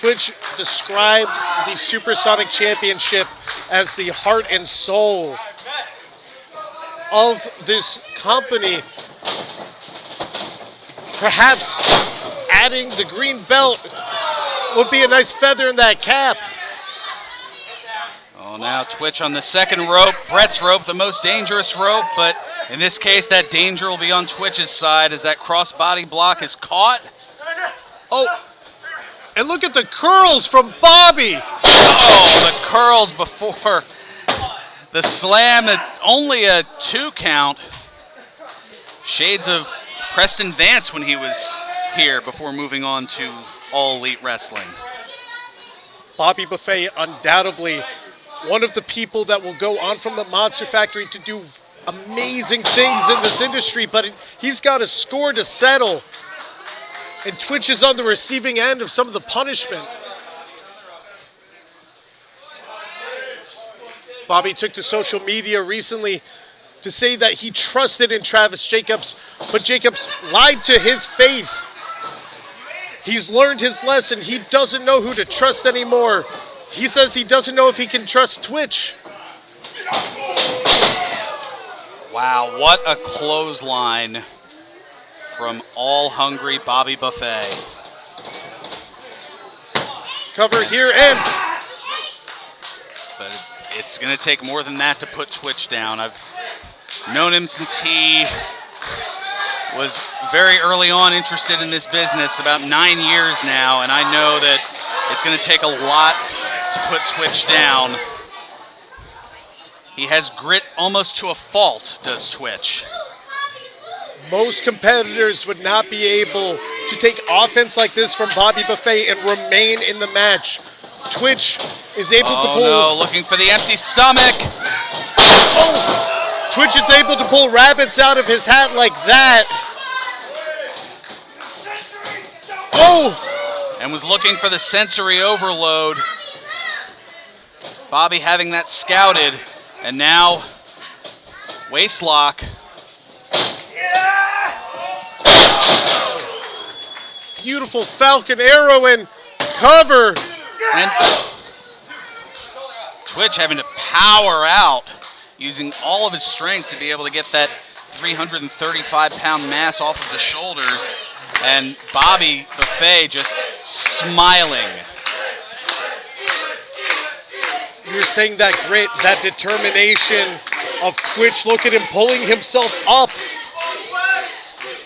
Twitch described the Supersonic Championship as the heart and soul of this company. Perhaps adding the green belt would be a nice feather in that cap. Oh, now Twitch on the second rope. Brett's rope, the most dangerous rope, but in this case, that danger will be on Twitch's side as that crossbody block is caught. Oh, and look at the curls from Bobby. Oh, the curls before the slam, only a 2 count. Shades of Preston Vance when he was here before moving on to All Elite Wrestling. Bobby Buffet, undoubtedly one of the people that will go on from the Monster Factory to do amazing things in this industry, but he's got a score to settle. And Twitch is on the receiving end of some of the punishment. Bobby took to social media recently to say that he trusted in Travis Jacobs, but Jacobs lied to his face. He's learned his lesson. He doesn't know who to trust anymore. He says he doesn't know if he can trust Twitch. Wow, what a clothesline from all-hungry Bobby Buffet. Cover here, and but it's going to take more than that to put Twitch down. I've known him since he was very early on interested in this business, about 9 years now, and I know that it's going to take a lot to put Twitch down. He has grit almost to a fault, does Twitch. most competitors would not be able to take offense like this from Bobby Buffet and remain in the match. Twitch is able to pull... Oh no, looking for the empty stomach. Oh! Twitch is able to pull rabbits out of his hat like that. Oh! And was looking for the sensory overload. Bobby having that scouted, and now waist lock. Beautiful Falcon Arrow and cover. And Twitch having to power out, using all of his strength to be able to get that 335-pound mass off of the shoulders. And Bobby Buffet just smiling. You're saying that grit, that determination of Twitch. Look at him pulling himself up.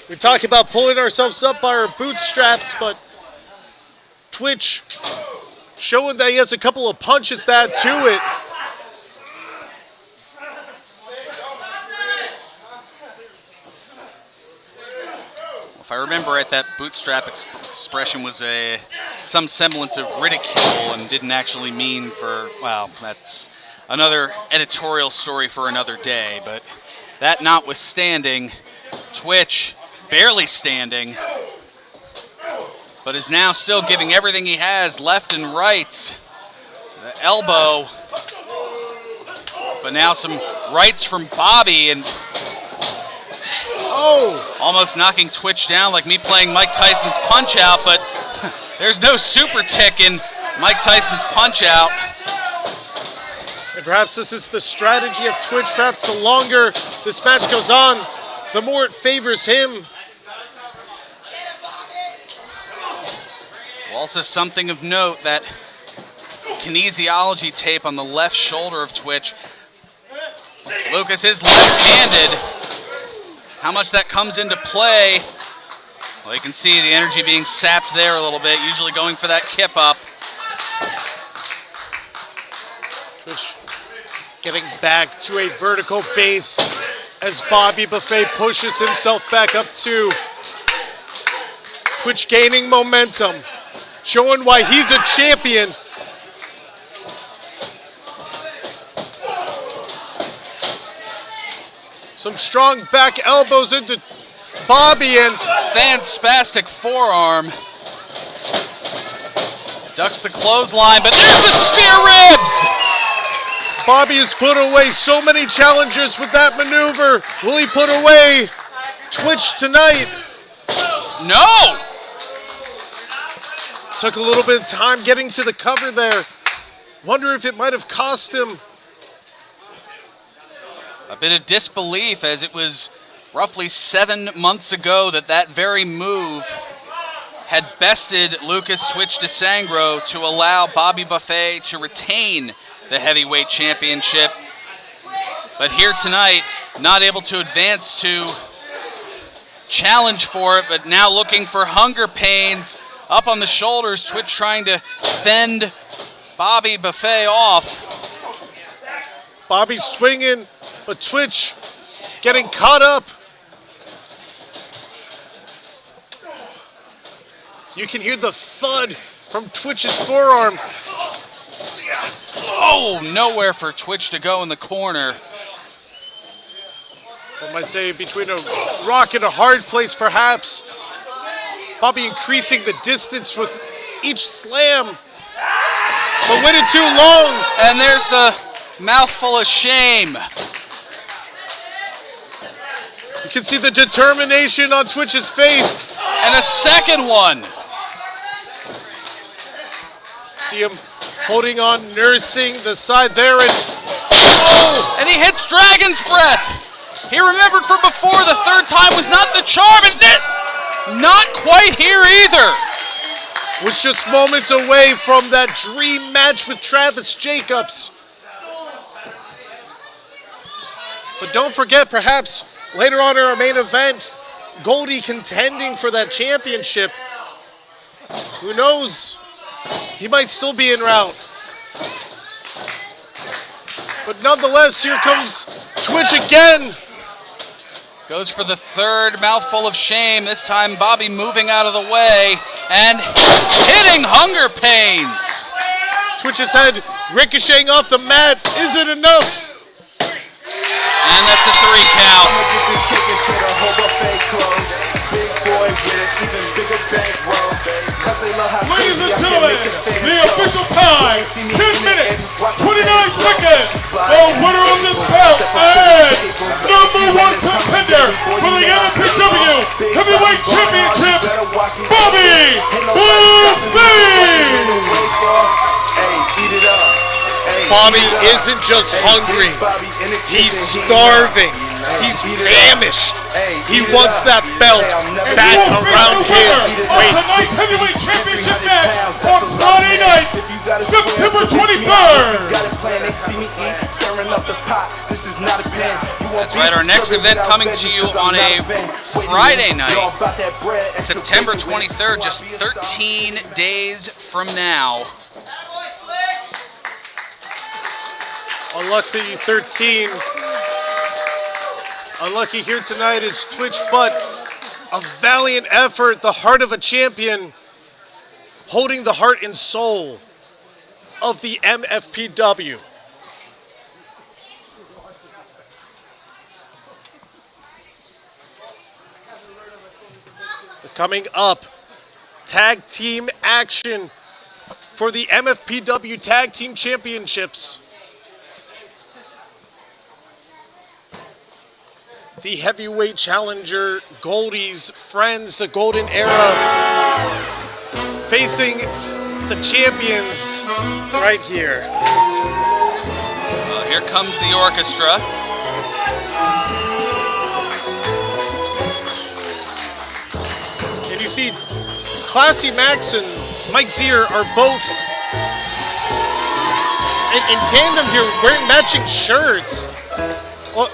We talk about pulling ourselves up by our bootstraps, but Twitch showing that he has a couple of punches to add to it. If I remember right, that bootstrap expression was some semblance of ridicule and didn't actually mean for, well, that's another editorial story for another day. But that notwithstanding, Twitch barely standing, but is now still giving everything he has, left and right. The elbow, but now some rights from Bobby, and almost knocking Twitch down like me playing Mike Tyson's Punch Out, but there's no super tick in Mike Tyson's Punch Out. And perhaps this is the strategy of Twitch. Perhaps the longer this match goes on, the more it favors him. Also something of note, that kinesiology tape on the left shoulder of Twitch. Lucas is left-handed. How much that comes into play? Well, you can see the energy being sapped there a little bit, usually going for that kip up. Twitch getting back to a vertical base as Bobby Buffet pushes himself back up too. Twitch gaining momentum, showing why he's a champion. Some strong back elbows into Bobby, and Fantastic forearm. Ducks the clothesline, but there's the spear ribs! Bobby has put away so many challengers with that maneuver. Will he put away Twitch tonight? No! Took a little bit of time getting to the cover there. Wonder if it might have cost him. A bit of disbelief, as it was roughly 7 months ago that very move had bested Lucas Twitch DeSangro to allow Bobby Buffet to retain the heavyweight championship. But here tonight, not able to advance to challenge for it, but now looking for hunger pains up on the shoulders. Twitch trying to fend Bobby Buffet off. Bobby swinging, but Twitch getting caught up. You can hear the thud from Twitch's forearm. Oh, nowhere for Twitch to go in the corner. I might say between a rock and a hard place, perhaps. Bobby increasing the distance with each slam, but waited too long. And there's the mouthful of shame. You can see the determination on Twitch's face. And a second one. See him holding on, nursing the side there, and oh! And he hits Dragon's Breath. He remembered from before the third time was not the charm, and then not quite here either. Was just moments away from that dream match with Travis Jacobs. But don't forget, perhaps later on in our main event, Goldie contending for that championship. Who knows? He might still be en route. But nonetheless, here comes Twitch again. Goes for the third mouthful of shame. This time Bobby moving out of the way and hitting Hunger Pains. Twitch's head ricocheting off the mat. Is it enough? And that's a 3 count. Ladies and gentlemen, the official time, 10 minutes, 29 seconds. The winner of this bout and #1 contender for the MFPW Heavyweight Championship, Bobby Buffet. Bobby isn't just hungry, he's starving, he's famished. He wants that belt back around his waist. Tonight's heavyweight championship match on Friday night, September 23rd. That's right, our next event coming to you on a Friday night, September 23rd, just 13 days from now. Unlucky 13. Unlucky here tonight is Twitch, but a valiant effort, the heart of a champion, holding the heart and soul of the MFPW. Coming up, tag team action for the MFPW Tag Team Championships. The heavyweight challenger, Goldie's friends, the Golden Era, facing the champions right here. Here comes the orchestra. And you see, Classy Max and Mike Zier are both in tandem here, wearing matching shirts. Well,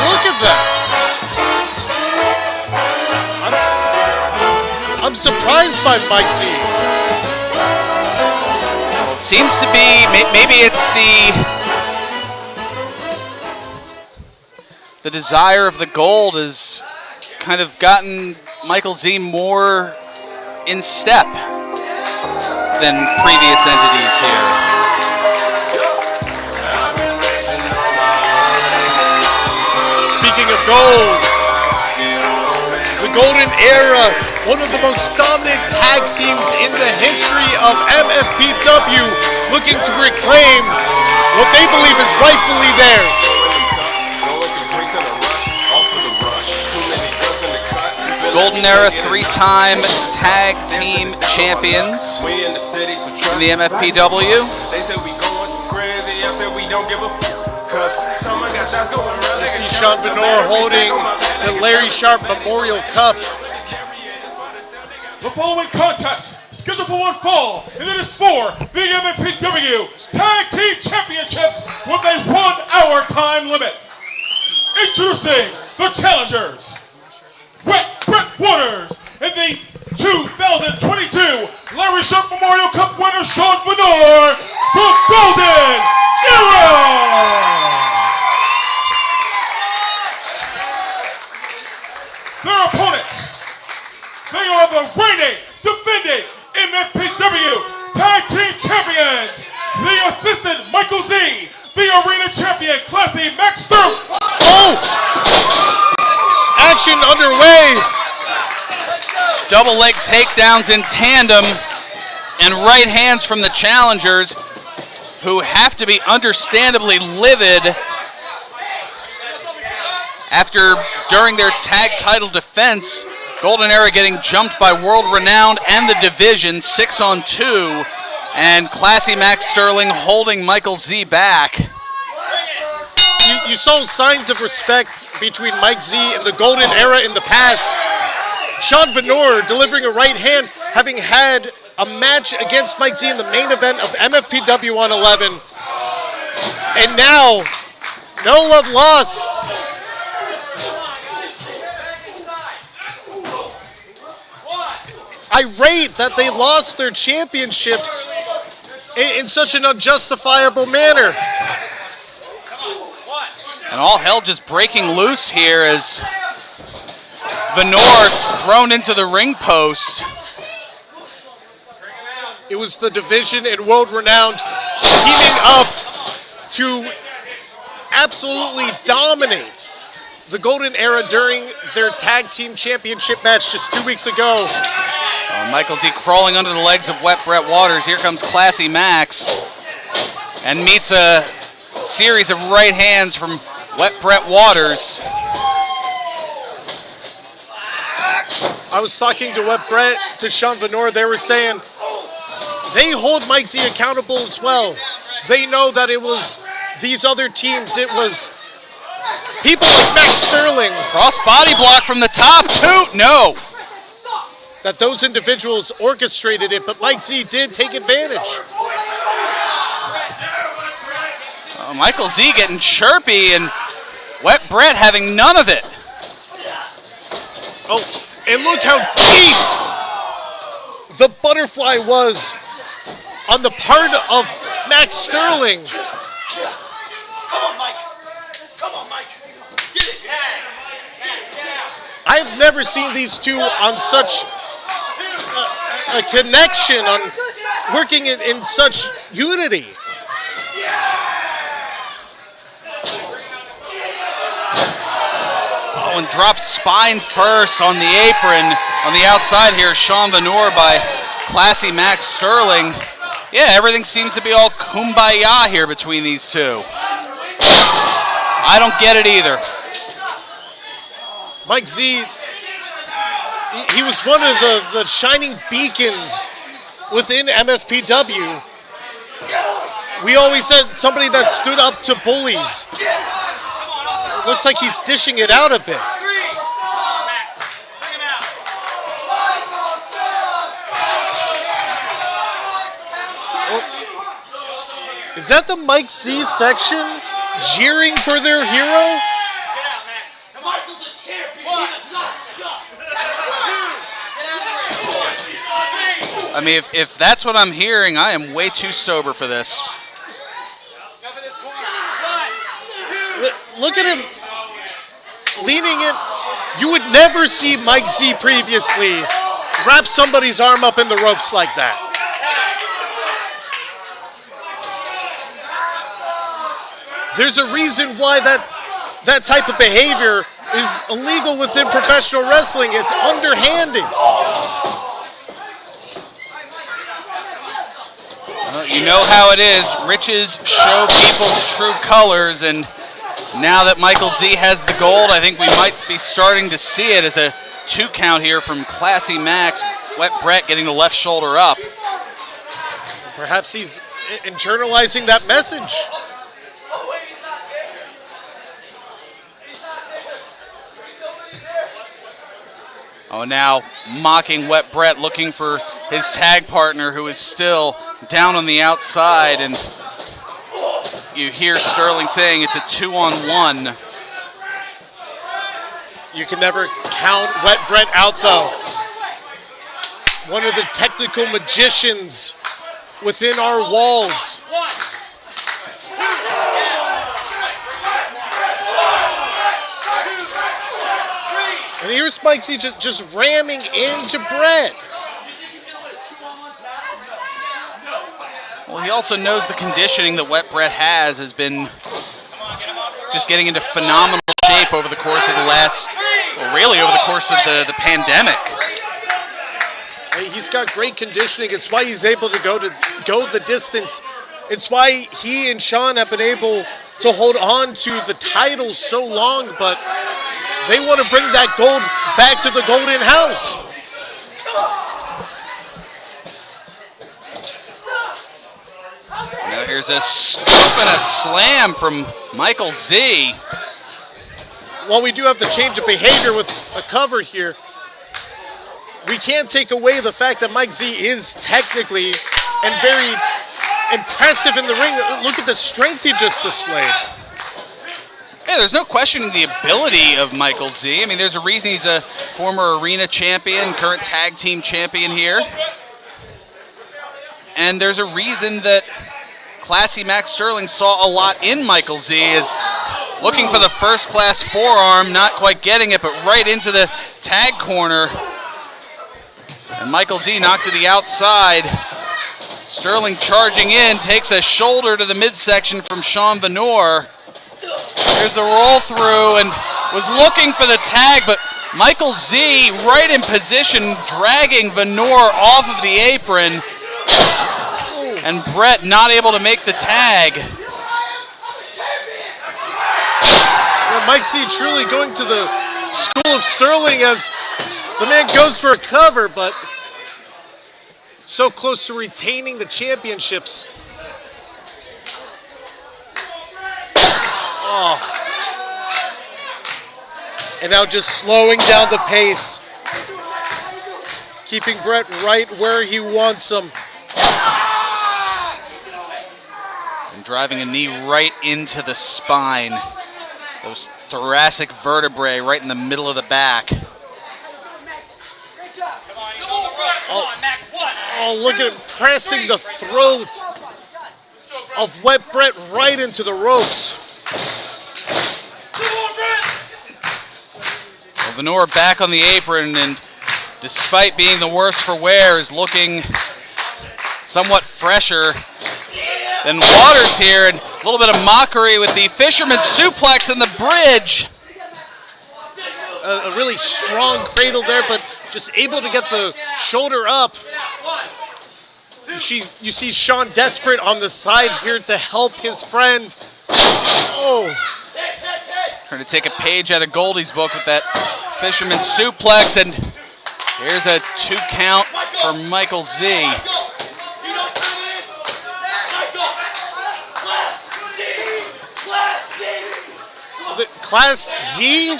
look at that. I'm surprised by Mike Z. Seems to be, maybe it's the desire of the gold has kind of gotten Michael Z more in step than previous entities here. Speaking of gold, the Golden Era, one of the most dominant tag teams in the history of MFPW, looking to reclaim what they believe is rightfully theirs. Golden Era three-time tag team champions in the MFPW. They said we going too crazy. I said we don't give a cause someone got shots going around. You see Sean Venor holding the Larry Sharp Memorial Cup. The following contest, scheduled for one fall, and it is for the MFPW Tag Team Championships with a 1 hour time limit. Introducing the challengers, Wet Brett Waters, and the 2022 Larry Sharp Memorial Cup winner Sean Venor, the Golden Era! Their opponents, they are the reigning, defending MFPW Tag Team Champions, the assistant Michael Z, the arena champion Classy Max Sterling. Oh! Action underway. Double leg takedowns in tandem and right hands from the challengers, who have to be understandably livid after, during their tag title defense, Golden Era getting jumped by World Renowned and the division 6-on-2, and Classy Max Sterling holding Michael Z back. You saw signs of respect between Mike Z and the Golden Era in the past. Sean Venor delivering a right hand, having had a match against Mike Z in the main event of MFPW on 11. And now, no love lost. Irate that they lost their championships in such an unjustifiable manner. And all hell just breaking loose here as Venor thrown into the ring post. It was the division and World Renowned teaming up to absolutely dominate the Golden Era during their tag team championship match just 2 weeks ago. Michael Z crawling under the legs of Wet Brett Waters. Here comes Classy Max and meets a series of right hands from Wet Brett Waters. I was talking to Wet Brett, to Sean Venor. They were saying they hold Mike Z accountable as well. They know that it was these other teams. It was people like Max Sterling. Cross body block from the top. Two. No. That those individuals orchestrated it, but Mike Z did take advantage. Michael Z getting chirpy and Wet Brett having none of it. Oh, and look how deep the butterfly was on the part of Max Sterling. Come on, Mike. Come on, Mike. Get it. I've never seen these two on such a connection, on working in such unity. Oh, and drops spine first on the apron. On the outside here, Sean Venor by Classy Max Sterling. Yeah, everything seems to be all kumbaya here between these two. I don't get it either. Mike Z, he was one of the shining beacons within MFPW. We always said somebody that stood up to bullies. It looks like he's dishing it out a bit. Oh. Is that the Mike Z section jeering for their hero? Michael's a champion. He does not suck. I mean, if that's what I'm hearing, I am way too sober for this. Look at him leaning in. You would never see Mike Z previously wrap somebody's arm up in the ropes like that. There's a reason why that type of behavior is illegal within professional wrestling. It's underhanded. Well, you know how it is. Riches show people's true colors, and now that Michael Z has the gold, I think we might be starting to see it as a 2 count here from Classy Max. Wet Brett getting the left shoulder up. Perhaps he's internalizing that message. Oh, now mocking Wet Brett, looking for his tag partner who is still down on the outside. And you hear Sterling saying it's a 2-on-1. You can never count Wet Brett out, though. One of the technical magicians within our walls. And here's Mike Z just ramming into Brett. Well, he also knows the conditioning that Wet Brett has been just getting into phenomenal shape over the course of the last, well, really over the course of the pandemic. He's got great conditioning. It's why he's able to go the distance. It's why he and Sean have been able to hold on to the titles so long, but they want to bring that gold back to the Golden House. Now here's a scoop and a slam from Michael Z. While we do have the change of behavior with a cover here, we can't take away the fact that Mike Z is technically and very impressive in the ring. Look at the strength he just displayed. Yeah, there's no questioning the ability of Michael Z. I mean, there's a reason he's a former arena champion, current tag team champion here. And there's a reason that Classy Max Sterling saw a lot in Michael Z, is looking for the first-class forearm, not quite getting it, but right into the tag corner. And Michael Z knocked to the outside. Sterling charging in, takes a shoulder to the midsection from Sean Venor. Here's the roll through, and was looking for the tag, but Michael Z right in position, dragging Venor off of the apron. And Brett not able to make the tag. Well, Mike Z truly going to the school of Sterling as the man goes for a cover, but so close to retaining the championships. Oh. And now just slowing down the pace. Keeping Brett right where he wants him. And driving a knee right into the spine. Those thoracic vertebrae right in the middle of the back. Oh, look at him pressing the throat of Wet Brett right into the ropes. Well, Venor back on the apron, and despite being the worst for wear, is looking somewhat fresher than Waters here, and a little bit of mockery with the fisherman suplex and the bridge. A really strong cradle there, but just able to get the shoulder up. You see Sean desperate on the side here to help his friend. Oh. Trying to take a page out of Goldie's book with that fisherman suplex, and here's a 2 count for Michael Z. Class Z?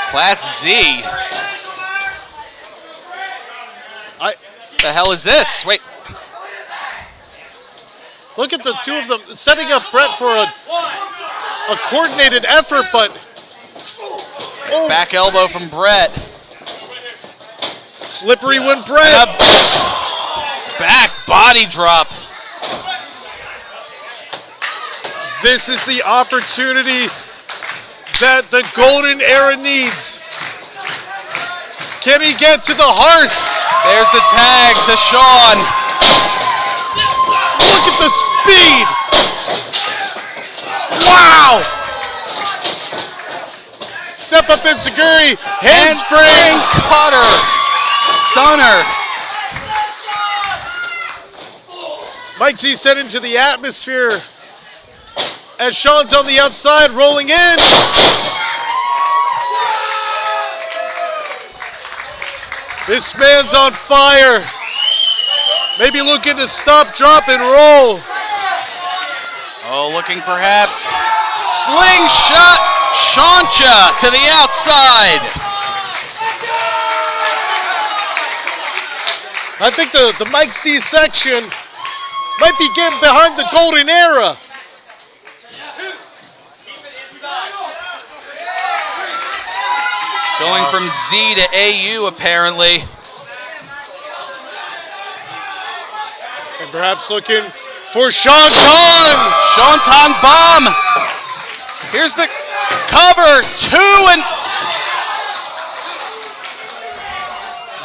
Class Z. The hell is this? Wait. Look at the two of them setting up Brett for a coordinated effort, but oh. Back elbow from Brett. Slippery when Brett. Back body drop. This is the opportunity that the Golden Era needs. Can he get to the heart? There's the tag to Sean. Look at the speed. Wow. Step up enziguri. Handspring. Cutter. Stunner. Mike Z set into the atmosphere as Sean's on the outside rolling in. This man's on fire. Maybe looking to stop, drop, and roll. Oh, looking perhaps. Slingshot Shancha to the outside. I think the Mike C section might be getting behind the golden era. Going from Z to AU, apparently. And perhaps looking for Shantan. Shantan bomb. Here's the cover. 2 and...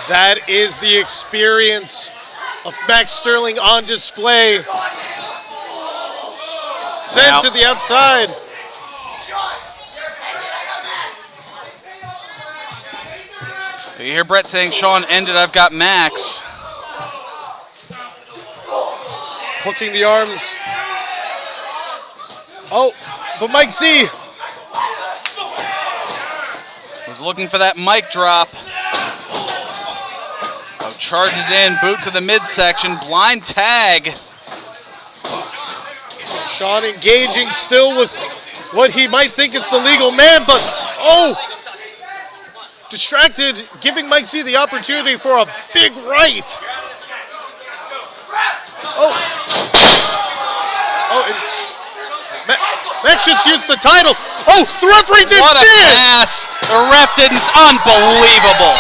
That is the experience of Max Sterling on display. Sent Wow. to the outside. You hear Brett saying, Sean ended, I've got Max. Hooking the arms. Oh, but Mike Z. Was looking for that mic drop. Oh, charges in, boot to the midsection, blind tag. Sean engaging still with what he might think is the legal man, but oh! Distracted, giving Mike Z the opportunity for a big right. Oh! Oh, and Max just used the title. Oh, the referee didn't What a see it! pass! The ref didn't. It's unbelievable.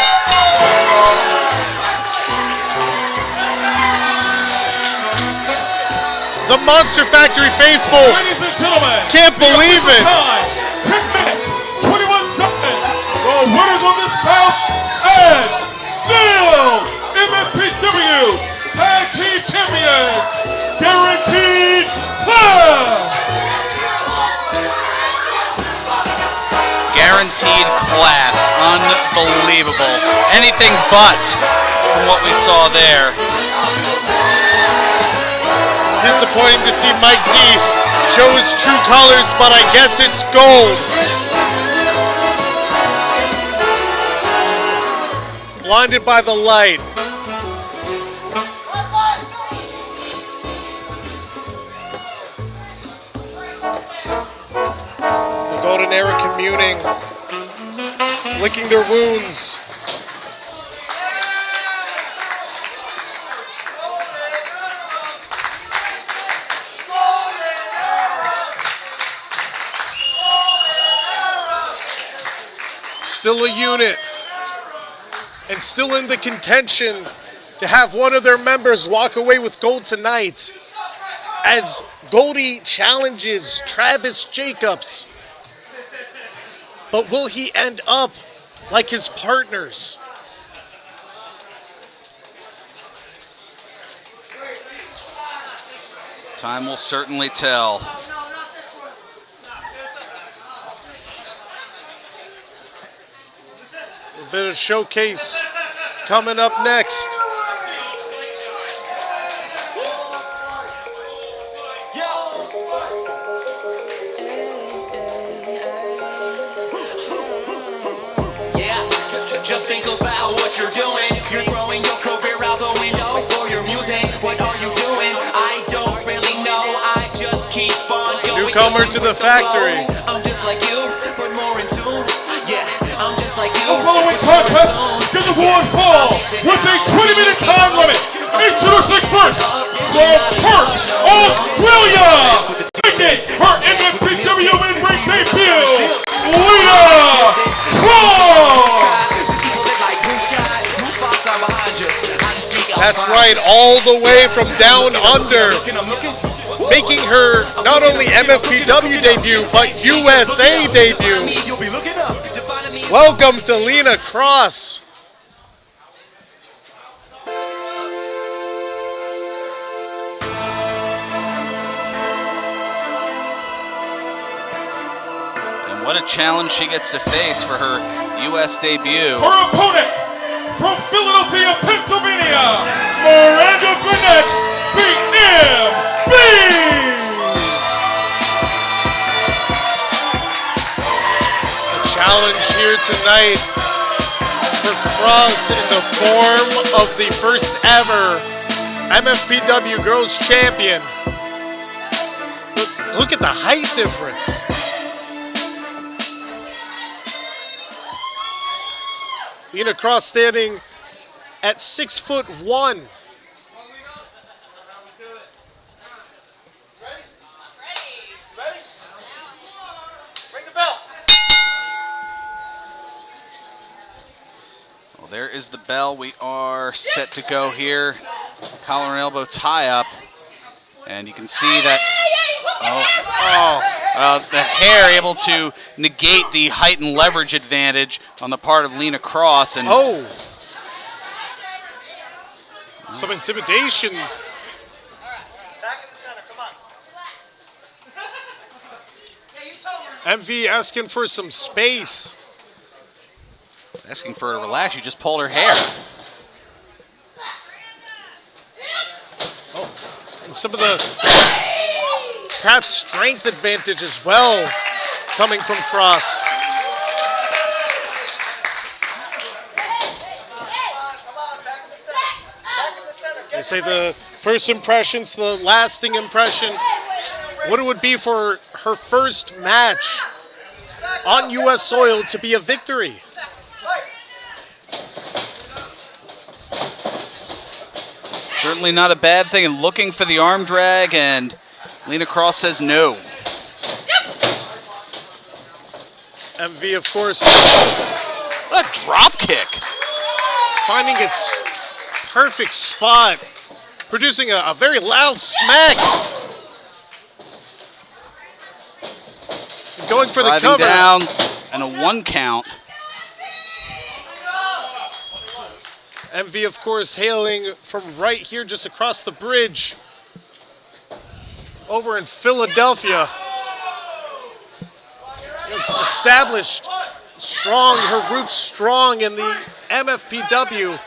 The Monster Factory faithful Ladies and gentlemen, can't believe it. Time, 10 minutes, 21 seconds. The winners of this bout and still MFPW Tag Team Champions, guaranteed class. Guaranteed class. Unbelievable. Anything but from what we saw there. Disappointing to see Mike Z show his true colors, but I guess it's gold. Blinded by the light. The Golden Era communing, licking their wounds. Still a unit, and still in the contention to have one of their members walk away with gold tonight as Goldie challenges Travis Jacobs. But will he end up like his partners? Time will certainly tell. A bit of showcase coming up next. Just think about what you're doing. You're throwing your career out the window for your music. What are you doing? I don't really know. I just keep on going. Newcomer to the factory. I'm just like you, but more in tune. Yeah, I'm just like you. The following contest is scheduled for one fall with a 20-minute time limit. Introducing first from Perth, Australia, making her MFPW in-ring debut, Lena Cross. That's right, all the way from down under. Making her not only MFPW debut, but USA debut. Welcome to Lena Cross. And what a challenge she gets to face for her US debut. Her opponent from Philadelphia, Pennsylvania, Miranda Burnett, the MB. Challenge here tonight for Cross in the form of the first ever MFPW Girls Champion. Look at the height difference. Lena Cross standing at 6'1". Well, there is the bell. We are set to go here. Collar and elbow tie up. And you can see that the hair able to negate the height and leverage advantage on the part of Lena Cross. And some intimidation. Back in the center, come on. MV asking for some space. Asking for her to relax. You just pulled her hair. And some of the perhaps strength advantage as well coming from Cross. They say the first impression's the lasting impression. What it would be for her first match on U.S. soil to be a victory. Certainly not a bad thing. And looking for the arm drag, and Lena Cross says no. MV, of course, What a drop kick. finding its perfect spot, producing a very loud smack. And going for the Driving cover. down and a 1 count. MV, of course, hailing from right here just across the bridge over in Philadelphia. It's established strong, her roots strong in the MFPW.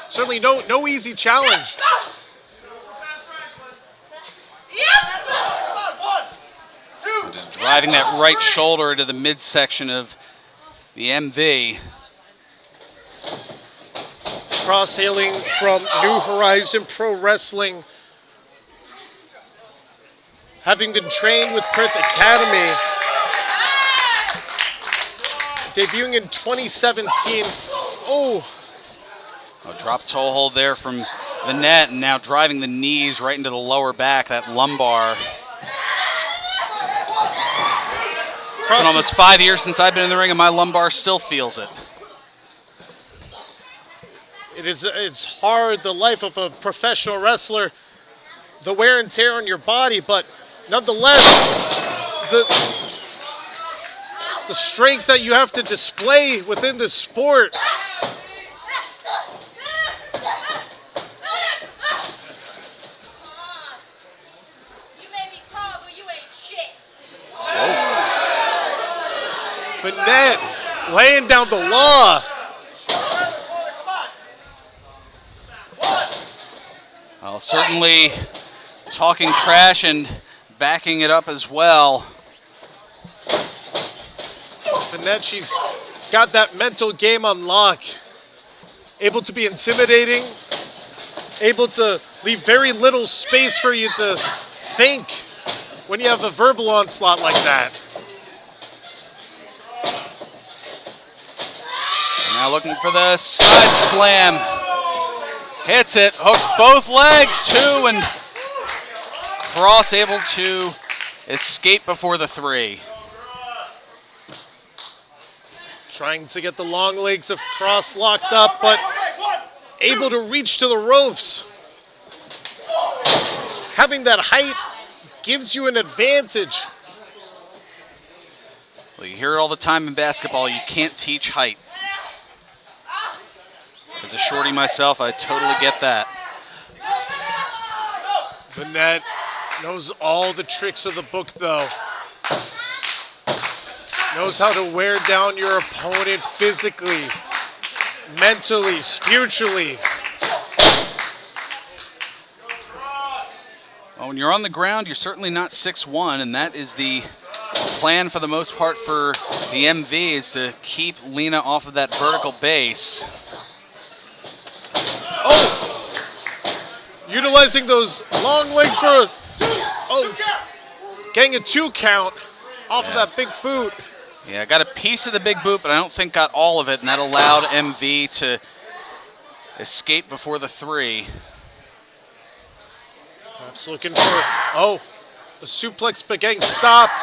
Certainly no easy challenge. Just driving that right shoulder into the midsection of the MV. Cross hailing from New Horizon Pro Wrestling, having been trained with Perth Academy, debuting in 2017. A drop toe hold there from the net, and now driving the knees right into the lower back, that lumbar. It's been almost 5 years since I've been in the ring, and my lumbar still feels it. It's hard, the life of a professional wrestler, the wear and tear on your body, but nonetheless, the strength that you have to display within the sport. You may be tall, but you ain't shit. Finette laying down the law. Well, certainly talking trash and backing it up as well. Finette, she's got that mental game on lock. Able to be intimidating, able to leave very little space for you to think when you have a verbal onslaught like that. Now looking for the side slam. Hits it, hooks both legs too, and Cross able to escape before the 3. Trying to get the long legs of Cross locked up, but able to reach to the ropes. Having that height gives you an advantage. Well, you hear it all the time in basketball, you can't teach height. As a shorty myself, I totally get that. Finette knows all the tricks of the book, though. Knows how to wear down your opponent physically, mentally, spiritually. Well, when you're on the ground, you're certainly not 6'1", and that is the plan for the most part for the MV is to keep Lena off of that vertical base. Oh! Utilizing those long legs for a... Oh! Getting a 2 count off of that big boot. Yeah, got a piece of the big boot, but I don't think got all of it, and that allowed MV to escape before the 3. Perhaps looking for... Oh! The suplex, but getting stopped.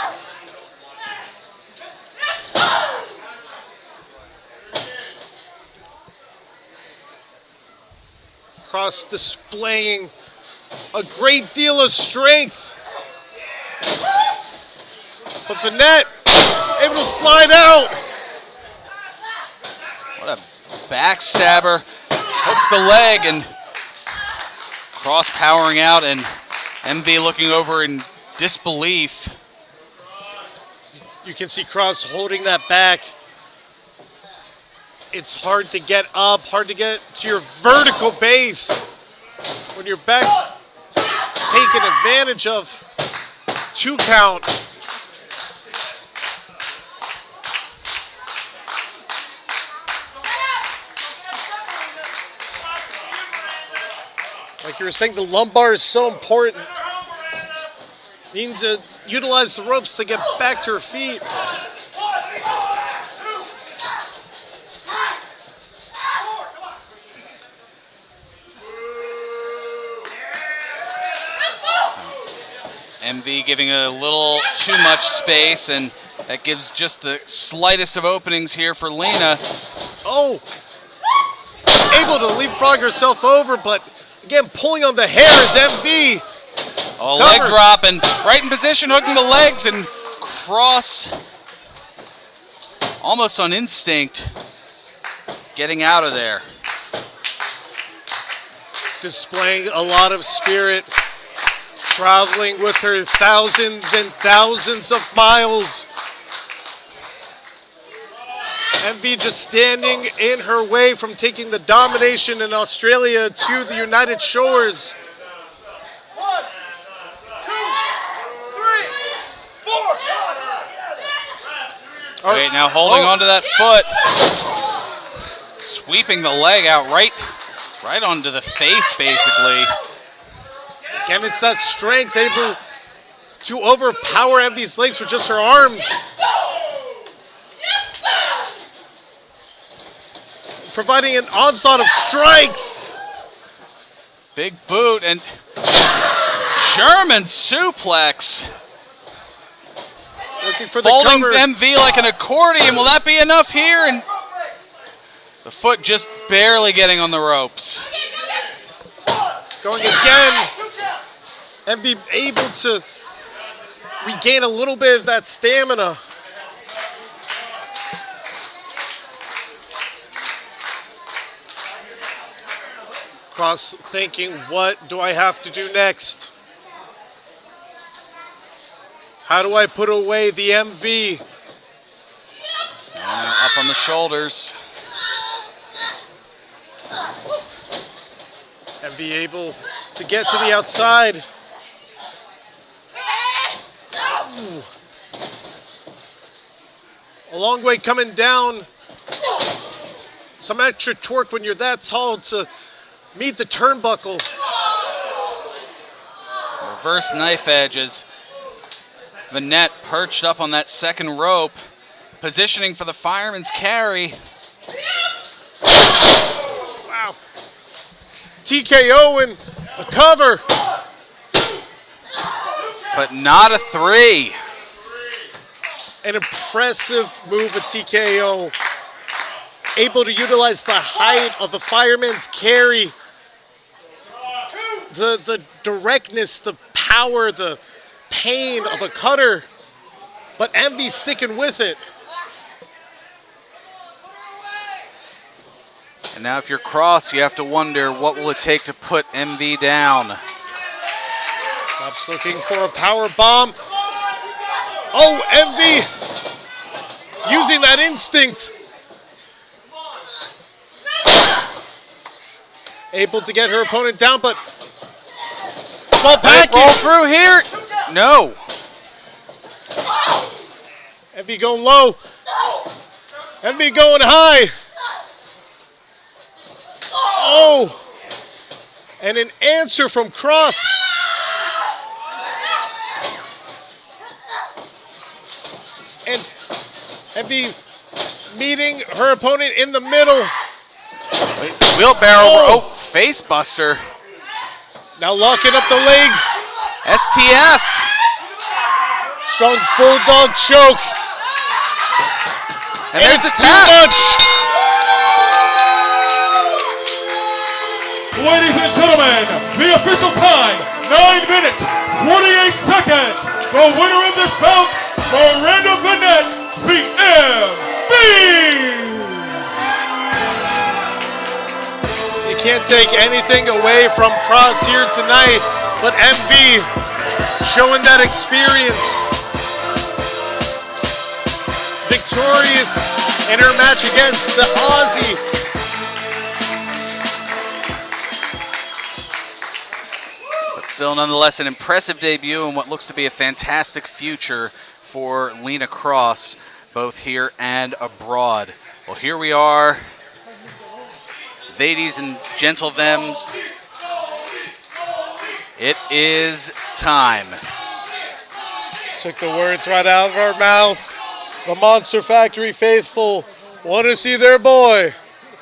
Cross displaying a great deal of strength. But the net able to slide out. What a backstabber. Hooks the leg and Cross powering out and MV looking over in disbelief. You can see Cross holding that back. It's hard to get up, hard to get to your vertical base when your back's taken advantage of. 2 count. Like you were saying, the lumbar is so important. You need to utilize the ropes to get back to her feet. MV giving a little too much space, and that gives just the slightest of openings here for Lena. Oh! Able to leapfrog herself over, but again, pulling on the hair is MV. Oh, leg drop and right in position, hooking the legs, and Cross almost on instinct getting out of there. Displaying a lot of spirit, traveling with her thousands and thousands of miles. MV just standing in her way from taking the domination in Australia to the United Shores. 1, 2, 3, 4. Wait, now holding onto that foot. Sweeping the leg out right onto the face, basically. Again, it's that strength, able to overpower MV's legs with just her arms. Providing an onslaught of strikes. Big boot and German suplex. Looking for the Folding cover. MV like an accordion. Will that be enough here? And the foot just barely getting on the ropes. Going again. MV able to regain a little bit of that stamina. Cross thinking, what do I have to do next? How do I put away the MV? Up on the shoulders. MV able to get to the outside. Ooh. A long way coming down. Some extra torque when you're that tall to meet the turnbuckle. Reverse knife edges. Vanette perched up on that second rope, positioning for the fireman's carry. Wow. TKO and a cover. But not a 3. An impressive move of TKO. Able to utilize the height of the fireman's carry. The directness, the power, the pain of a cutter. But MV sticking with it. And now if you're Cross, you have to wonder what will it take to put MV down. Stops looking for a power bomb. Oh, MV using that instinct. Able to get her opponent down, but small package. Roll through here. No. MV going low. MV going high. Oh! And an answer from Cross. And MV meeting her opponent in the middle. Wheelbarrow, face buster. Now locking up the legs. STF. Strong bulldog choke. And there's the too tap. much. Ladies and gentlemen, the official time, 9 minutes, 48 seconds. The winner of this bout, Miranda Vanette, the MV. You can't take anything away from Cross here tonight, but MV showing that experience. Victorious in her match against the Aussie. But still, nonetheless, an impressive debut and what looks to be a fantastic future for Lena Cross, both here and abroad. Well, here we are, ladies and gentlemen. It is time. Took the words right out of our mouth. The Monster Factory faithful want to see their boy.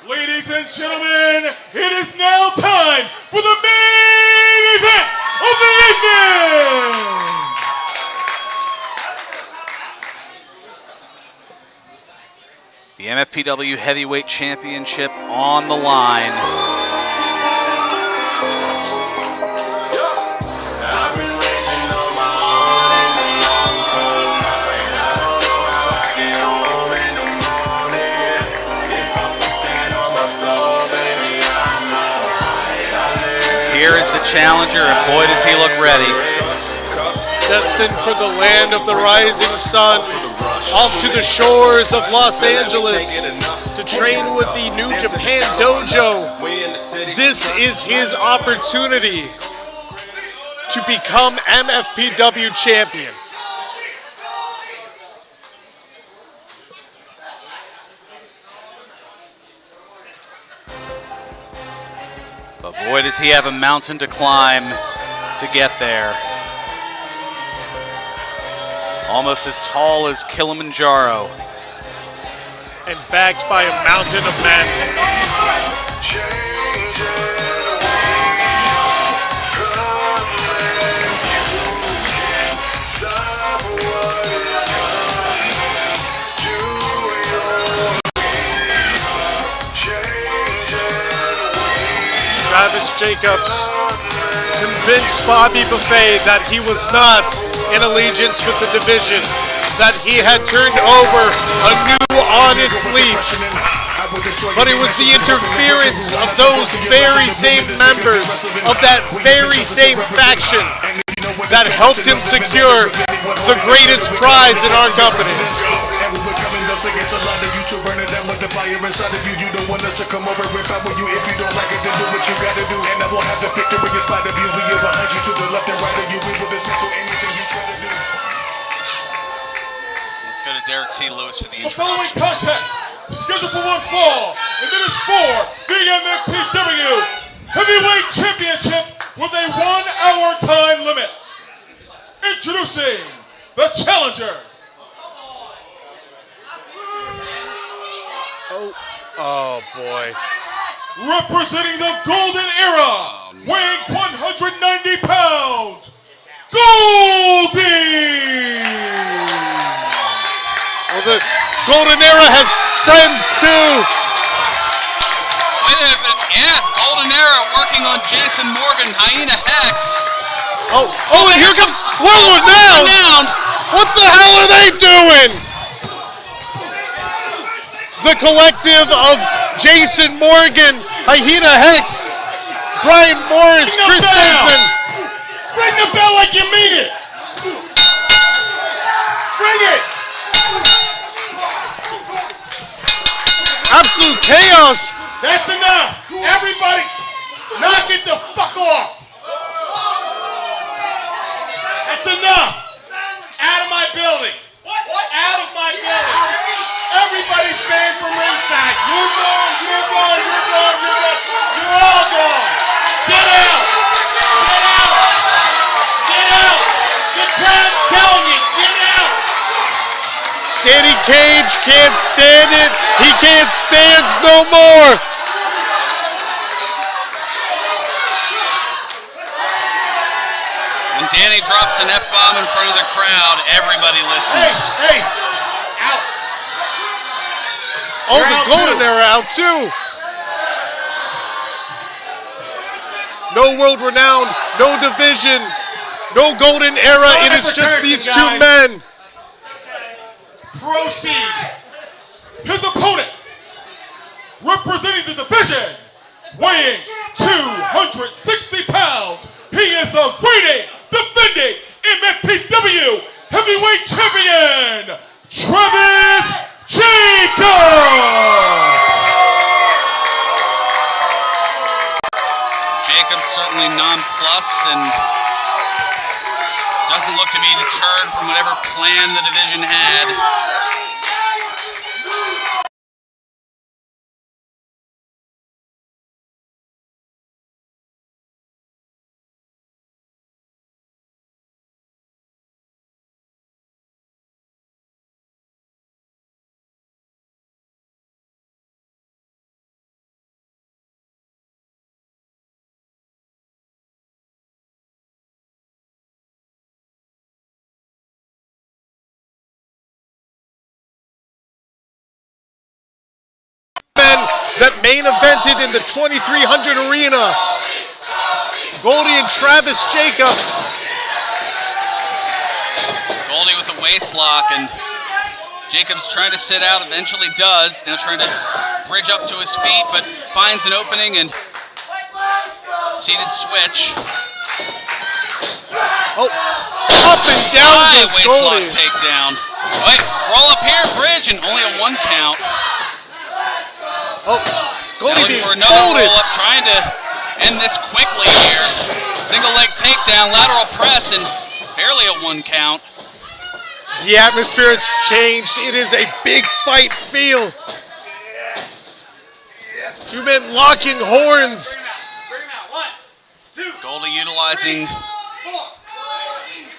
Ladies and gentlemen, it is now time for the main event of the evening. The MFPW Heavyweight Championship on the line. Here is the challenger, and boy does he look ready. Destined for the land of the rising sun, off to the shores of Los Angeles to train with the New Japan Dojo. This is his opportunity to become MFPW champion. But boy, does he have a mountain to climb to get there. Almost as tall as Kilimanjaro. And backed by a mountain of men. Travis Jacobs convinced Bobby Buffet that he was not in allegiance with the division, that he had turned over a new honest leaf. But it was the interference of those very same members of that very same faction that helped him secure the greatest prize in our company. Against a lot of you to burn it down with the fire inside of you. You don't want us to come over and power you. If you don't like it, then do what you gotta do. And I will have the victory in spite of you. We are behind you to the left and right of you. We will dismantle anything you try to do. Let's go to Derek C. Lewis for the The following contest, scheduled for one fall, and it is for the MFPW Heavyweight Championship with a 1-hour time limit. Introducing the challenger. Oh boy. Representing the Golden Era, weighing 190 pounds, Goldie! Well, the Golden Era has friends too. Wait a minute, yeah, Golden Era working on Jason Morgan, Hyena Hex. Oh, and here comes Whirlwind Mound. What the hell are they doing? The collective of Jason Morgan, Hyena Hex, Brian Morris, Chris Simpson. Ring the bell like you mean it! Ring it! Absolute chaos. That's enough! Everybody, knock it the fuck off! That's enough! Out of my building! What? Out of my Danny Cage can't stand it. He can't stand no more. When Danny drops an F-bomb in front of the crowd, everybody listens. Hey, out. Oh, They're the out Golden too. Era out too. No world renowned, no division, no Golden Era. Time It is for just Carson, these guys. two men. Proceed. His opponent, representing the division, weighing 260 pounds, he is the reigning, defending MFPW heavyweight champion, Travis Jacobs. Jacobs certainly nonplussed and doesn't look to be deterred from whatever plan the division had. Men that main evented in the 2300 arena. Goldie and Travis Jacobs. Goldie with the waist lock, and Jacobs trying to sit out, eventually does. Now trying to bridge up to his feet, but finds an opening and seated switch. Oh, up and down High goes waist lock Goldie. takedown. Wait, roll up here, bridge, and only a 1 count. Oh, Now Goldie looking being for another folded. roll up, trying to end this quickly here. Single leg takedown, lateral press, and barely a 1 count. The atmosphere has changed. It is a big fight feel. Two men locking horns. Goldie utilizing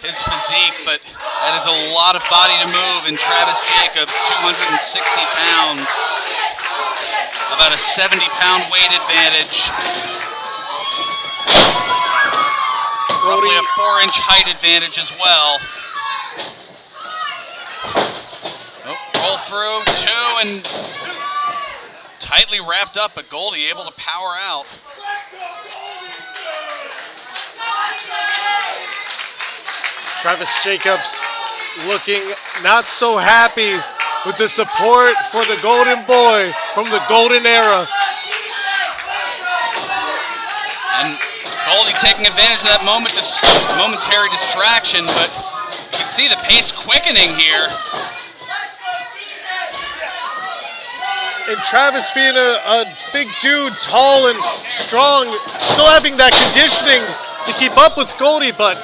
his physique, but that is a lot of body to move in Travis Jacobs, 260 pounds. About a 70-pound weight advantage. Roughly a 4-inch height advantage as well. Oh, roll through, 2, and tightly wrapped up, but Goldie able to power out. Travis Jacobs looking not so happy with the support for the Golden Boy from the Golden Era. And Goldie taking advantage of that momentary distraction, but you can see the pace quickening here. And Travis being a big dude, tall and strong, still having that conditioning to keep up with Goldie, but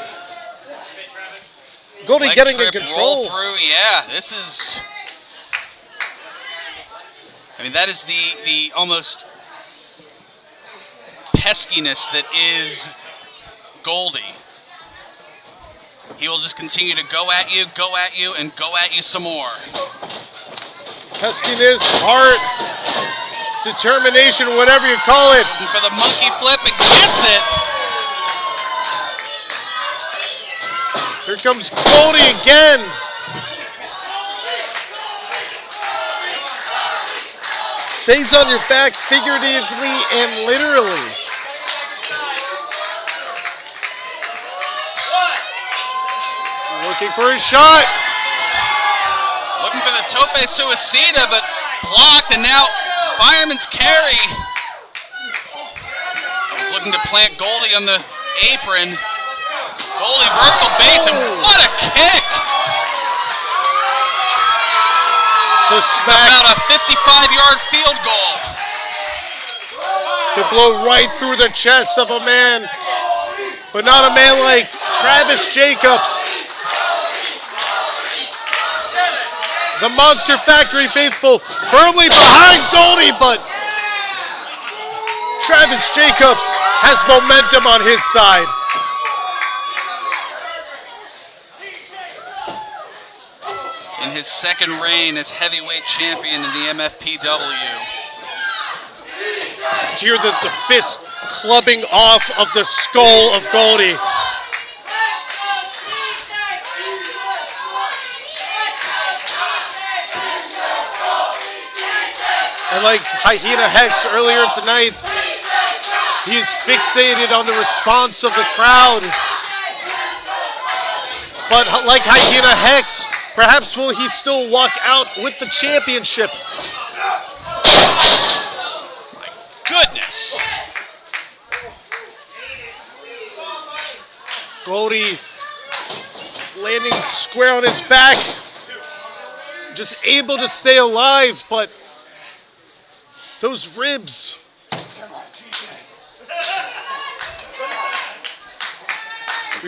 Goldie Leg getting in trip, control. Roll through, yeah, this is... I mean, that is the almost peskiness that is Goldie. He will just continue to go at you, and go at you some more. Peskiness, heart, determination, whatever you call it. And for the monkey flip, and gets it. Here comes Goldie again. Stays on your back figuratively and literally. Looking for a shot. Looking for the tope suicida, but blocked, and now fireman's carry. Was looking to plant Goldie on the apron. Goldie vertical base, and what a kick! The It's smack about a 55-yard field goal. to blow right through the chest of a man, but not a man like Travis Jacobs. The Monster Factory faithful firmly behind Goldie, but Travis Jacobs has momentum on his side. In his second reign as heavyweight champion in the MFPW. Did you hear the fist clubbing off of the skull of Goldie? And like Hyena Hex earlier tonight, he's fixated on the response of the crowd. But like Hyena Hex, perhaps will he still walk out with the championship? My goodness. Goldie landing square on his back. Just able to stay alive, but those ribs.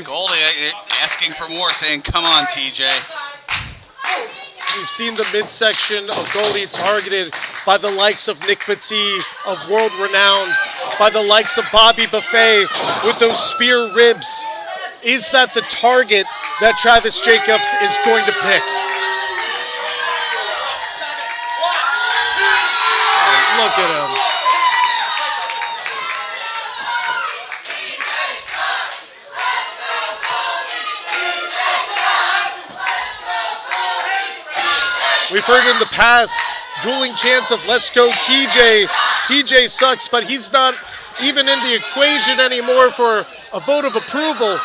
Goldie asking for more, saying, come on, TJ. We've seen the midsection of Goldie targeted by the likes of Nick Petit, of world renowned, by the likes of Bobby Buffet with those spear ribs. Is that the target that Travis Jacobs is going to pick? Oh, look at him. We've heard in the past dueling chants of let's go TJ. TJ sucks, but he's not even in the equation anymore for a vote of approval.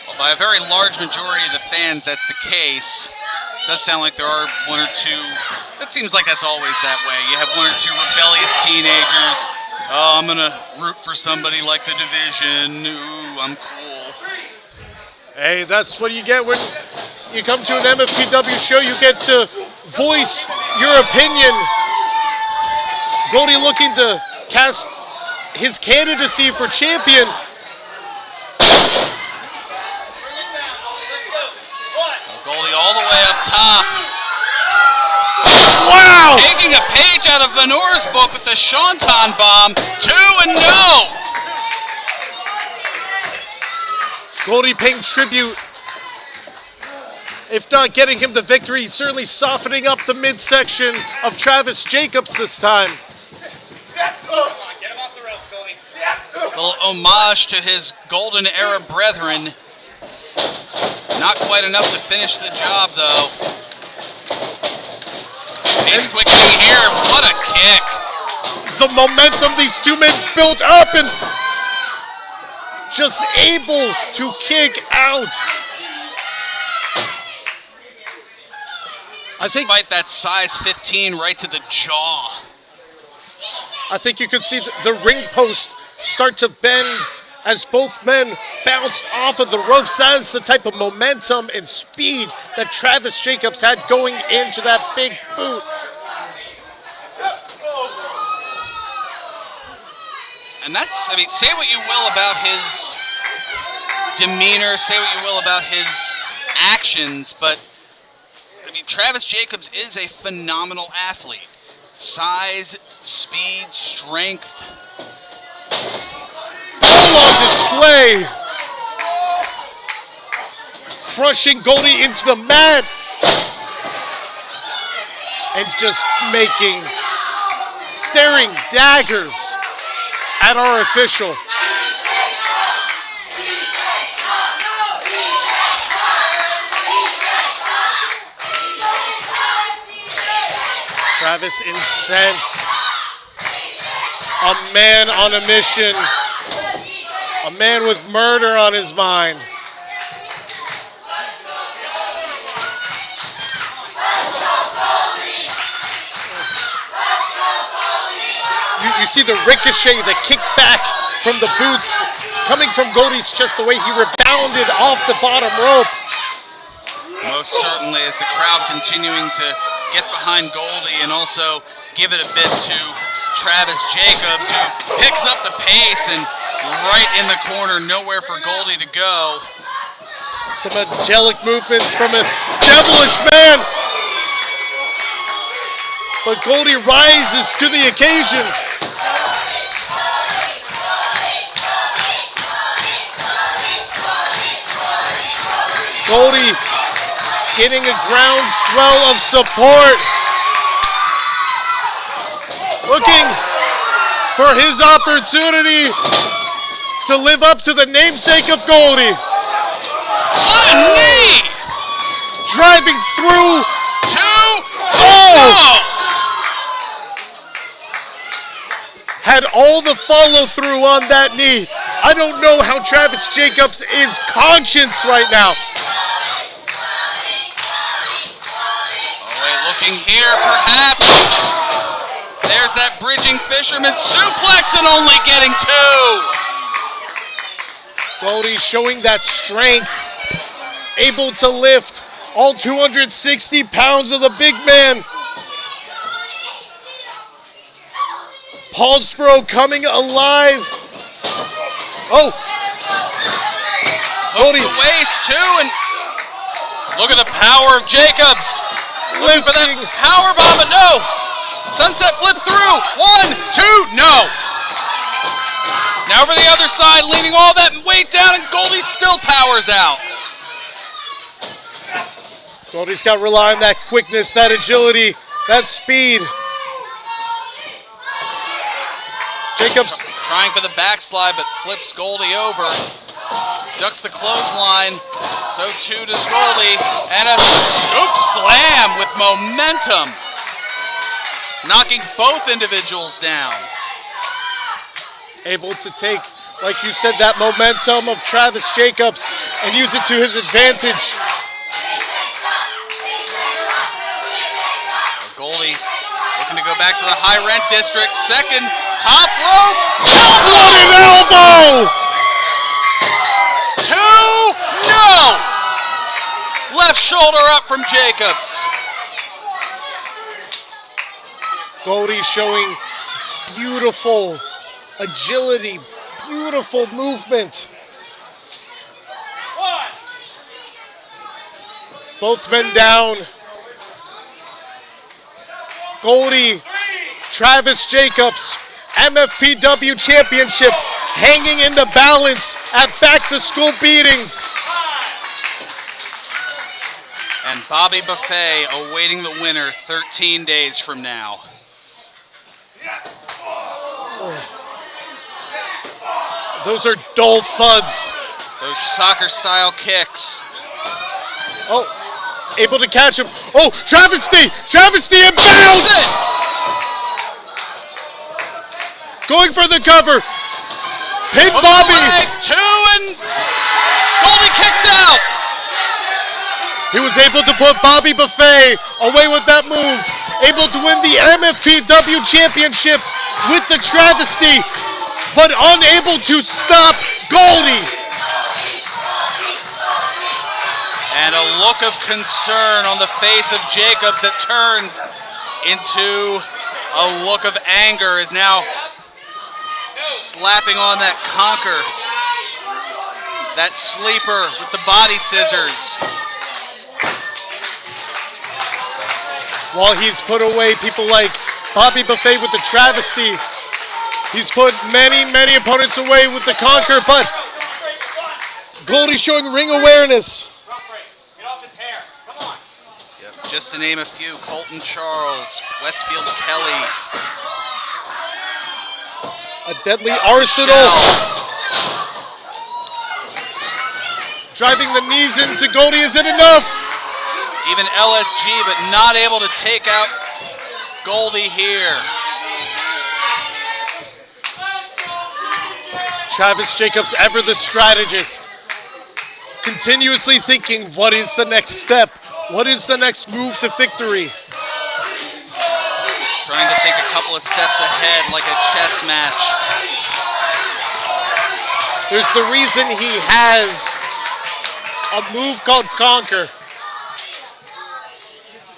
Well, by a very large majority of the fans, that's the case. It does sound like there are one or two. It seems like that's always that way. You have one or two rebellious teenagers. Oh, I'm going to root for somebody like the Division. Ooh, I'm cool. Hey, that's what you get when you come to an MFPW show. You get to voice your opinion. Goldie looking to cast his candidacy for champion. Goldie all the way up top. Wow! Taking a page out of Vanora's book with the Shantan bomb. 2-0. Goldie paying tribute. If not getting him the victory, he's certainly softening up the midsection of Travis Jacobs this time. Get him off the ropes, Goldie. A little homage to his golden era brethren. Not quite enough to finish the job, though. He's quickening here. What a kick. The momentum these two men built up and just able to kick out. Despite that size 15 right to the jaw. I think you could see the ring post start to bend as both men bounced off of the ropes. That is the type of momentum and speed that Travis Jacobs had going into that big boot. And that's, I mean, say what you will about his demeanor, say what you will about his actions, but I mean, Travis Jacobs is a phenomenal athlete. Size, speed, strength. All on display. Crushing Goldie into the mat. And just making, staring daggers at our official. Travis incensed. A man on a mission. A man with murder on his mind. You see the ricochet, the kickback from the boots coming from Goldie's chest, the way he rebounded off the bottom rope. Most certainly, as the crowd continuing to get behind Goldie and also give it a bit to Travis Jacobs, who picks up the pace and right in the corner, nowhere for Goldie to go. Some angelic movements from a devilish man. But Goldie rises to the occasion. Goldie getting a groundswell of support. Looking for his opportunity to live up to the namesake of Goldie. What a knee! Driving through. Oh! Had all the follow through on that knee. I don't know how Travis Jacobs is conscious right now. Oh, wait, looking here, perhaps. There's that bridging fisherman suplex and only getting 2. Goldie showing that strength, able to lift all 260 pounds of the big man. Paulsboro coming alive. Oh, Hooks the waist too, and look at the power of Jacobs. Looking for that power bomb, but no. Sunset flip through. 1, 2, no. Now over the other side, leaving all that weight down, and Goldie still powers out. Goldie's got to rely on that quickness, that agility, that speed. Jacobs trying for the backslide, but flips Goldie over. Ducks the clothesline. So too does Goldie. And a scoop slam with momentum. Knocking both individuals down. Able to take, like you said, that momentum of Travis Jacobs and use it to his advantage. Goldie looking to go back to the high rent district. Second top rope. What an elbow! 2, no! Left shoulder up from Jacobs. Goldie showing beautiful agility, beautiful movement. Both men down. Goldie, Travis Jacobs, MFPW championship hanging in the balance at back-to-school beatings. And Bobby Buffet awaiting the winner 13 days from now. Those are dull thuds. Those soccer-style kicks. Oh, able to catch him. Oh, travesty and bounce! Going for the cover. Pin Bobby. Leg, 2, and Goldie kicks out. He was able to put Bobby Buffet away with that move. Able to win the MFPW championship with the travesty, but unable to stop Goldie. And a look of concern on the face of Jacobs that turns into a look of anger, is now slapping on that conker, that sleeper with the body scissors. While he's put away people like Bobby Buffet with the travesty, he's put many opponents away with the conker, but Goldie showing ring awareness. Yep, just to name a few: Colton Charles, Westfield Kelly. A deadly arsenal. Driving the knees into Goldie, is it enough? Even LSG, but not able to take out Goldie here. Travis Jacobs, ever the strategist, continuously thinking, what is the next step? What is the next move to victory? Trying to think a couple of steps ahead, like a chess match. There's the reason he has a move called Conquer.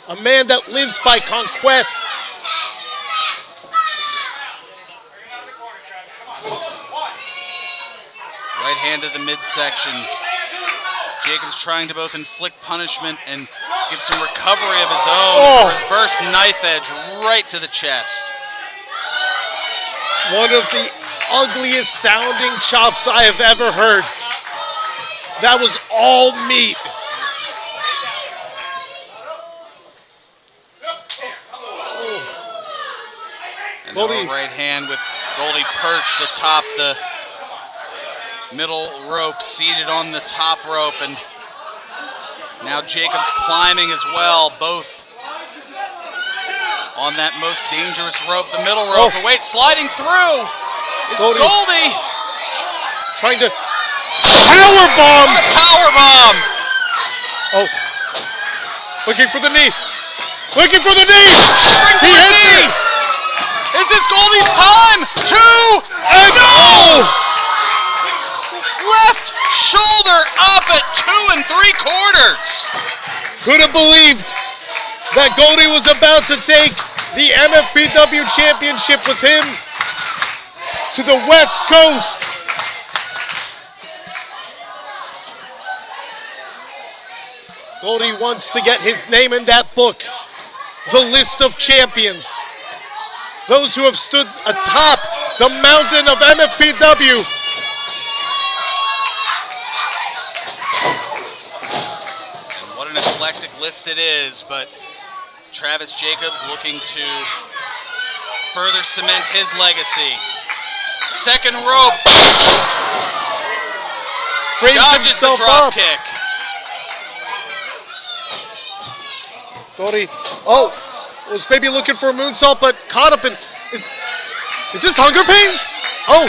A man that lives by conquest. Right hand to the midsection. Jacobs trying to both inflict punishment and give some recovery of his own. Reverse knife edge right to the chest. One of the ugliest sounding chops I have ever heard. That was all meat. And Goldie. no right hand with Goldie perched atop the middle rope, seated on the top rope, and now Jacobs climbing as well, both on that most dangerous rope, the middle rope. But wait, sliding through is Goldie. Trying to power bomb. What a power bomb. Oh, looking for the knee. Looking for the knee. He hits it. Is this Goldie's time? 2 and no! Left shoulder up at 2 3/4. Could have believed that Goldie was about to take the MFPW championship with him to the West Coast. Goldie wants to get his name in that book, the list of champions. Those who have stood atop the mountain of MFPW. And what an eclectic list it is, but Travis Jacobs looking to further cement his legacy. Second rope. Frames Dodges the himself drop up. kick. Goldie, was maybe looking for a moonsault, but caught up in, is this Hunger Pains? Oh.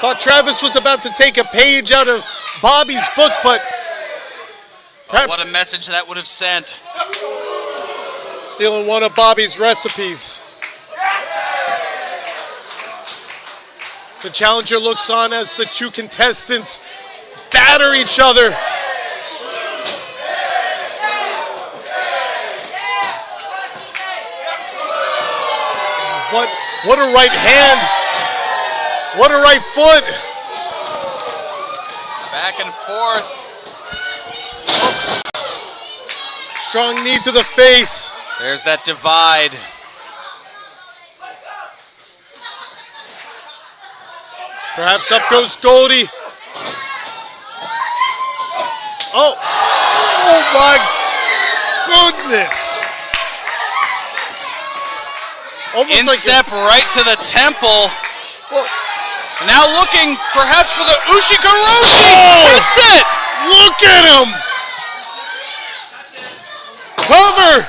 Thought Travis was about to take a page out of Bobby's book, but perhaps What a message that would have sent. stealing one of Bobby's recipes. The challenger looks on as the two contestants batter each other. What a right hand. What a right foot. Back and forth. Strong knee to the face. There's that divide. Perhaps up goes Goldie. Oh my goodness. Almost like Instep right to the temple. Well, Now looking perhaps for the Ushikaroshi. Oh! Hits it. look at him. Cover.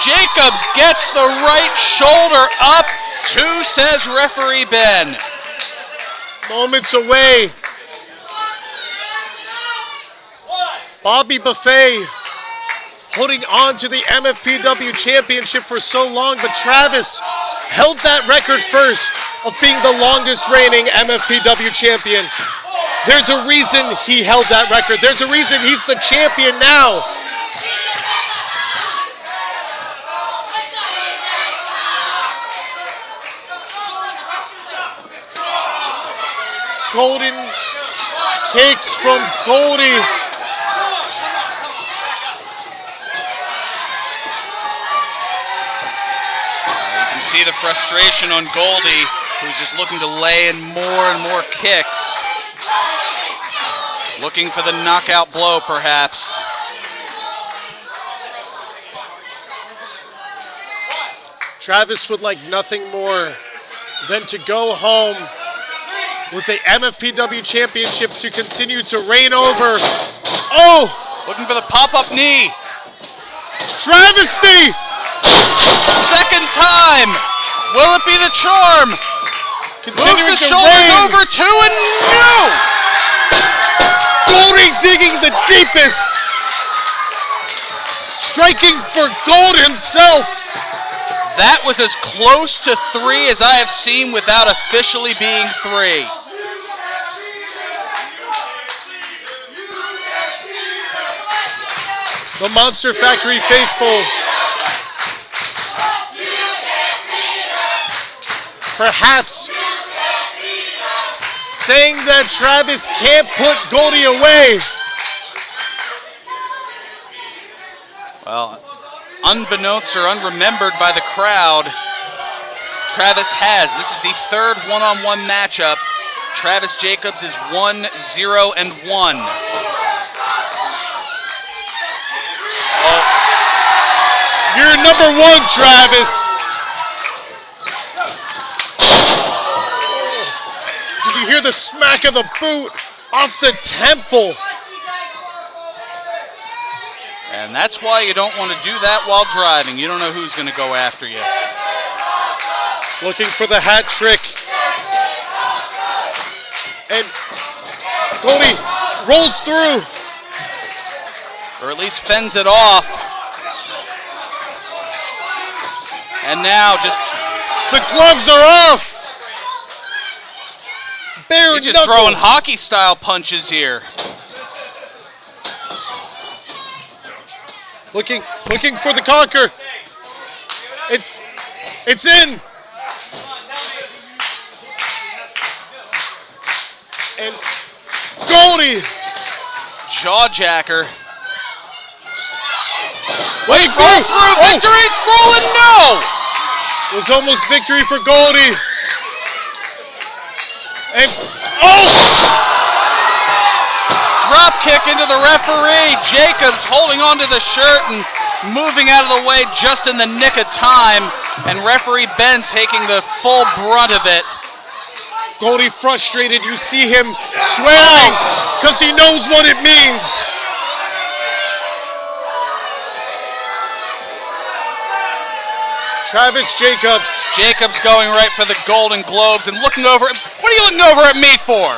Jacobs gets the right shoulder up. 2, says referee Ben. Moments away. Bobby Buffet holding on to the MFPW championship for so long, but Travis held that record first of being the longest reigning MFPW champion. There's a reason he held that record. There's a reason he's the champion now. Golden kicks from Goldie. See the frustration on Goldie, who's just looking to lay in more and more kicks. Looking for the knockout blow, perhaps. Travis would like nothing more than to go home with the MFPW championship to continue to reign over. Oh! Looking for the pop-up knee. Travesty! Second time. Will it be the charm? Continuing Moves the to shoulders reign. over 2 and no! Goldie digging the deepest. Striking for gold himself. That was as close to 3 as I have seen without officially being 3. The Monster Factory faithful. Perhaps saying that Travis can't put Goldie away. Well, unbeknownst or unremembered by the crowd, Travis has. This is the 3rd one-on-one matchup. Travis Jacobs is 1-0-1. You're number one, Travis. Did you hear the smack of the boot off the temple? And that's why you don't want to do that while driving. You don't know who's going to go after you. Looking for the hat trick. And Goldie rolls through. Or at least fends it off. And now just... The gloves are off. Bare He's just knuckle. throwing hockey-style punches here. Looking for the conquer. It's in. And Goldie. Jawjacker. Wait, Roll through, victory, rolling, no! Was almost victory for Goldie. And, Drop kick into the referee. Jacobs holding onto the shirt and moving out of the way just in the nick of time. And referee Ben taking the full brunt of it. Goldie frustrated. You see him swearing because he knows what it means. Travis Jacobs. Jacobs going right for the Golden Globes and looking over. What are you looking over at me for?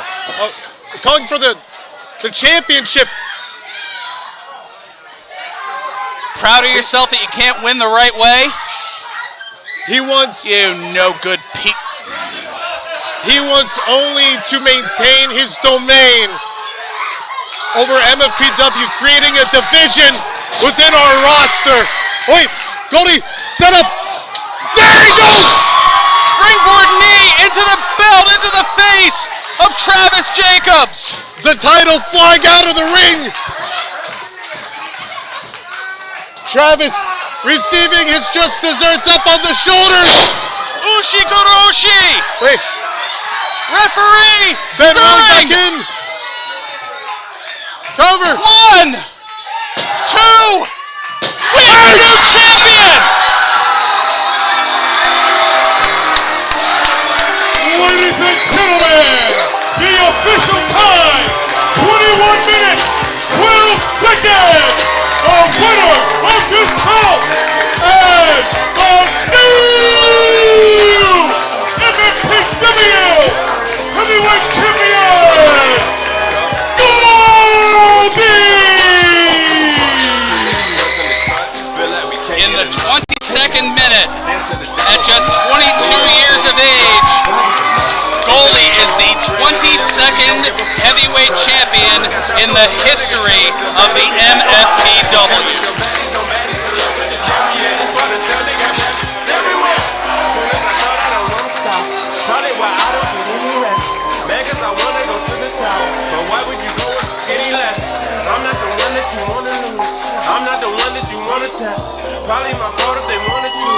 Calling for the championship. Proud of yourself that you can't win the right way? He wants no good Pete. He wants only to maintain his domain over MFPW, creating a division within our roster. Wait, Goldie, set up. There he goes! Springboard knee into the belt, into the face of Travis Jacobs. The title flying out of the ring. Travis receiving his just desserts up on the shoulders. Ushiguroshi. Wait. Referee. Ben rolling back Stirring. in. Cover. 1, 2. We have a new champion. Ladies and gentlemen, the official time, 21 minutes, 12 seconds. The winner of this bout and the new MFPW Heavyweight Champions, Goldie! In the 22nd minute, at just 22 years of age, Goldie is the 22nd heavyweight champion in the history of the MFPW.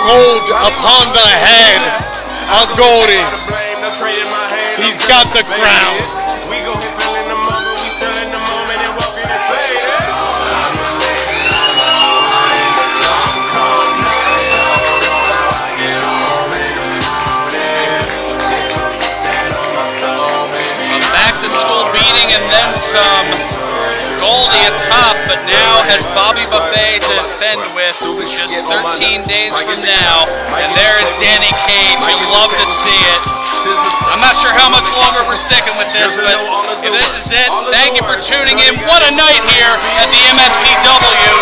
Gold upon the head of Goldie. He's got the crown. We go hit fill in the moment, we sell in the moment and walk in and fade. A back-to-school beating and then some. Goldie atop, but now has Bobby Buffet to defend with just 13 days from now. And there is Danny Cage. You'll love to see it. I'm not sure how much longer we're sticking with this, but if this is it, thank you for tuning in. What a night here at the MFPW.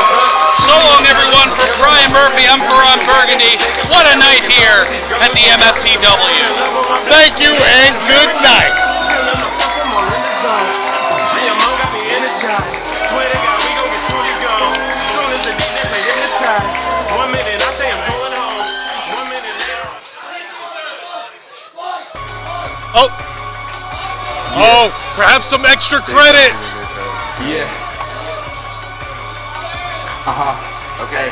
So long, everyone. For Brian Murphy, I'm Faron Burgundy. What a night here at the MFPW. Thank you and good night. Swear to God, we gon' get truly gone. Soon as the DJ play hypnotized. 1 minute, I say I'm going home. 1 minute later. Oh, perhaps some extra credit. Yeah. Okay.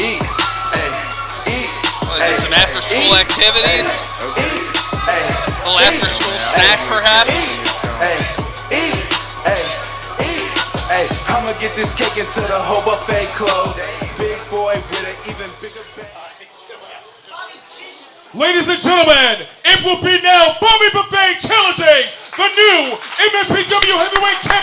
Eat. Eat. Well, is there some after-school activities? A little after-school snack, perhaps? I'ma get this cake until the whole buffet closed. Big boy with an even bigger bag. Ladies and gentlemen, it will be now Bobby Buffet challenging the new MFPW Heavyweight Champion.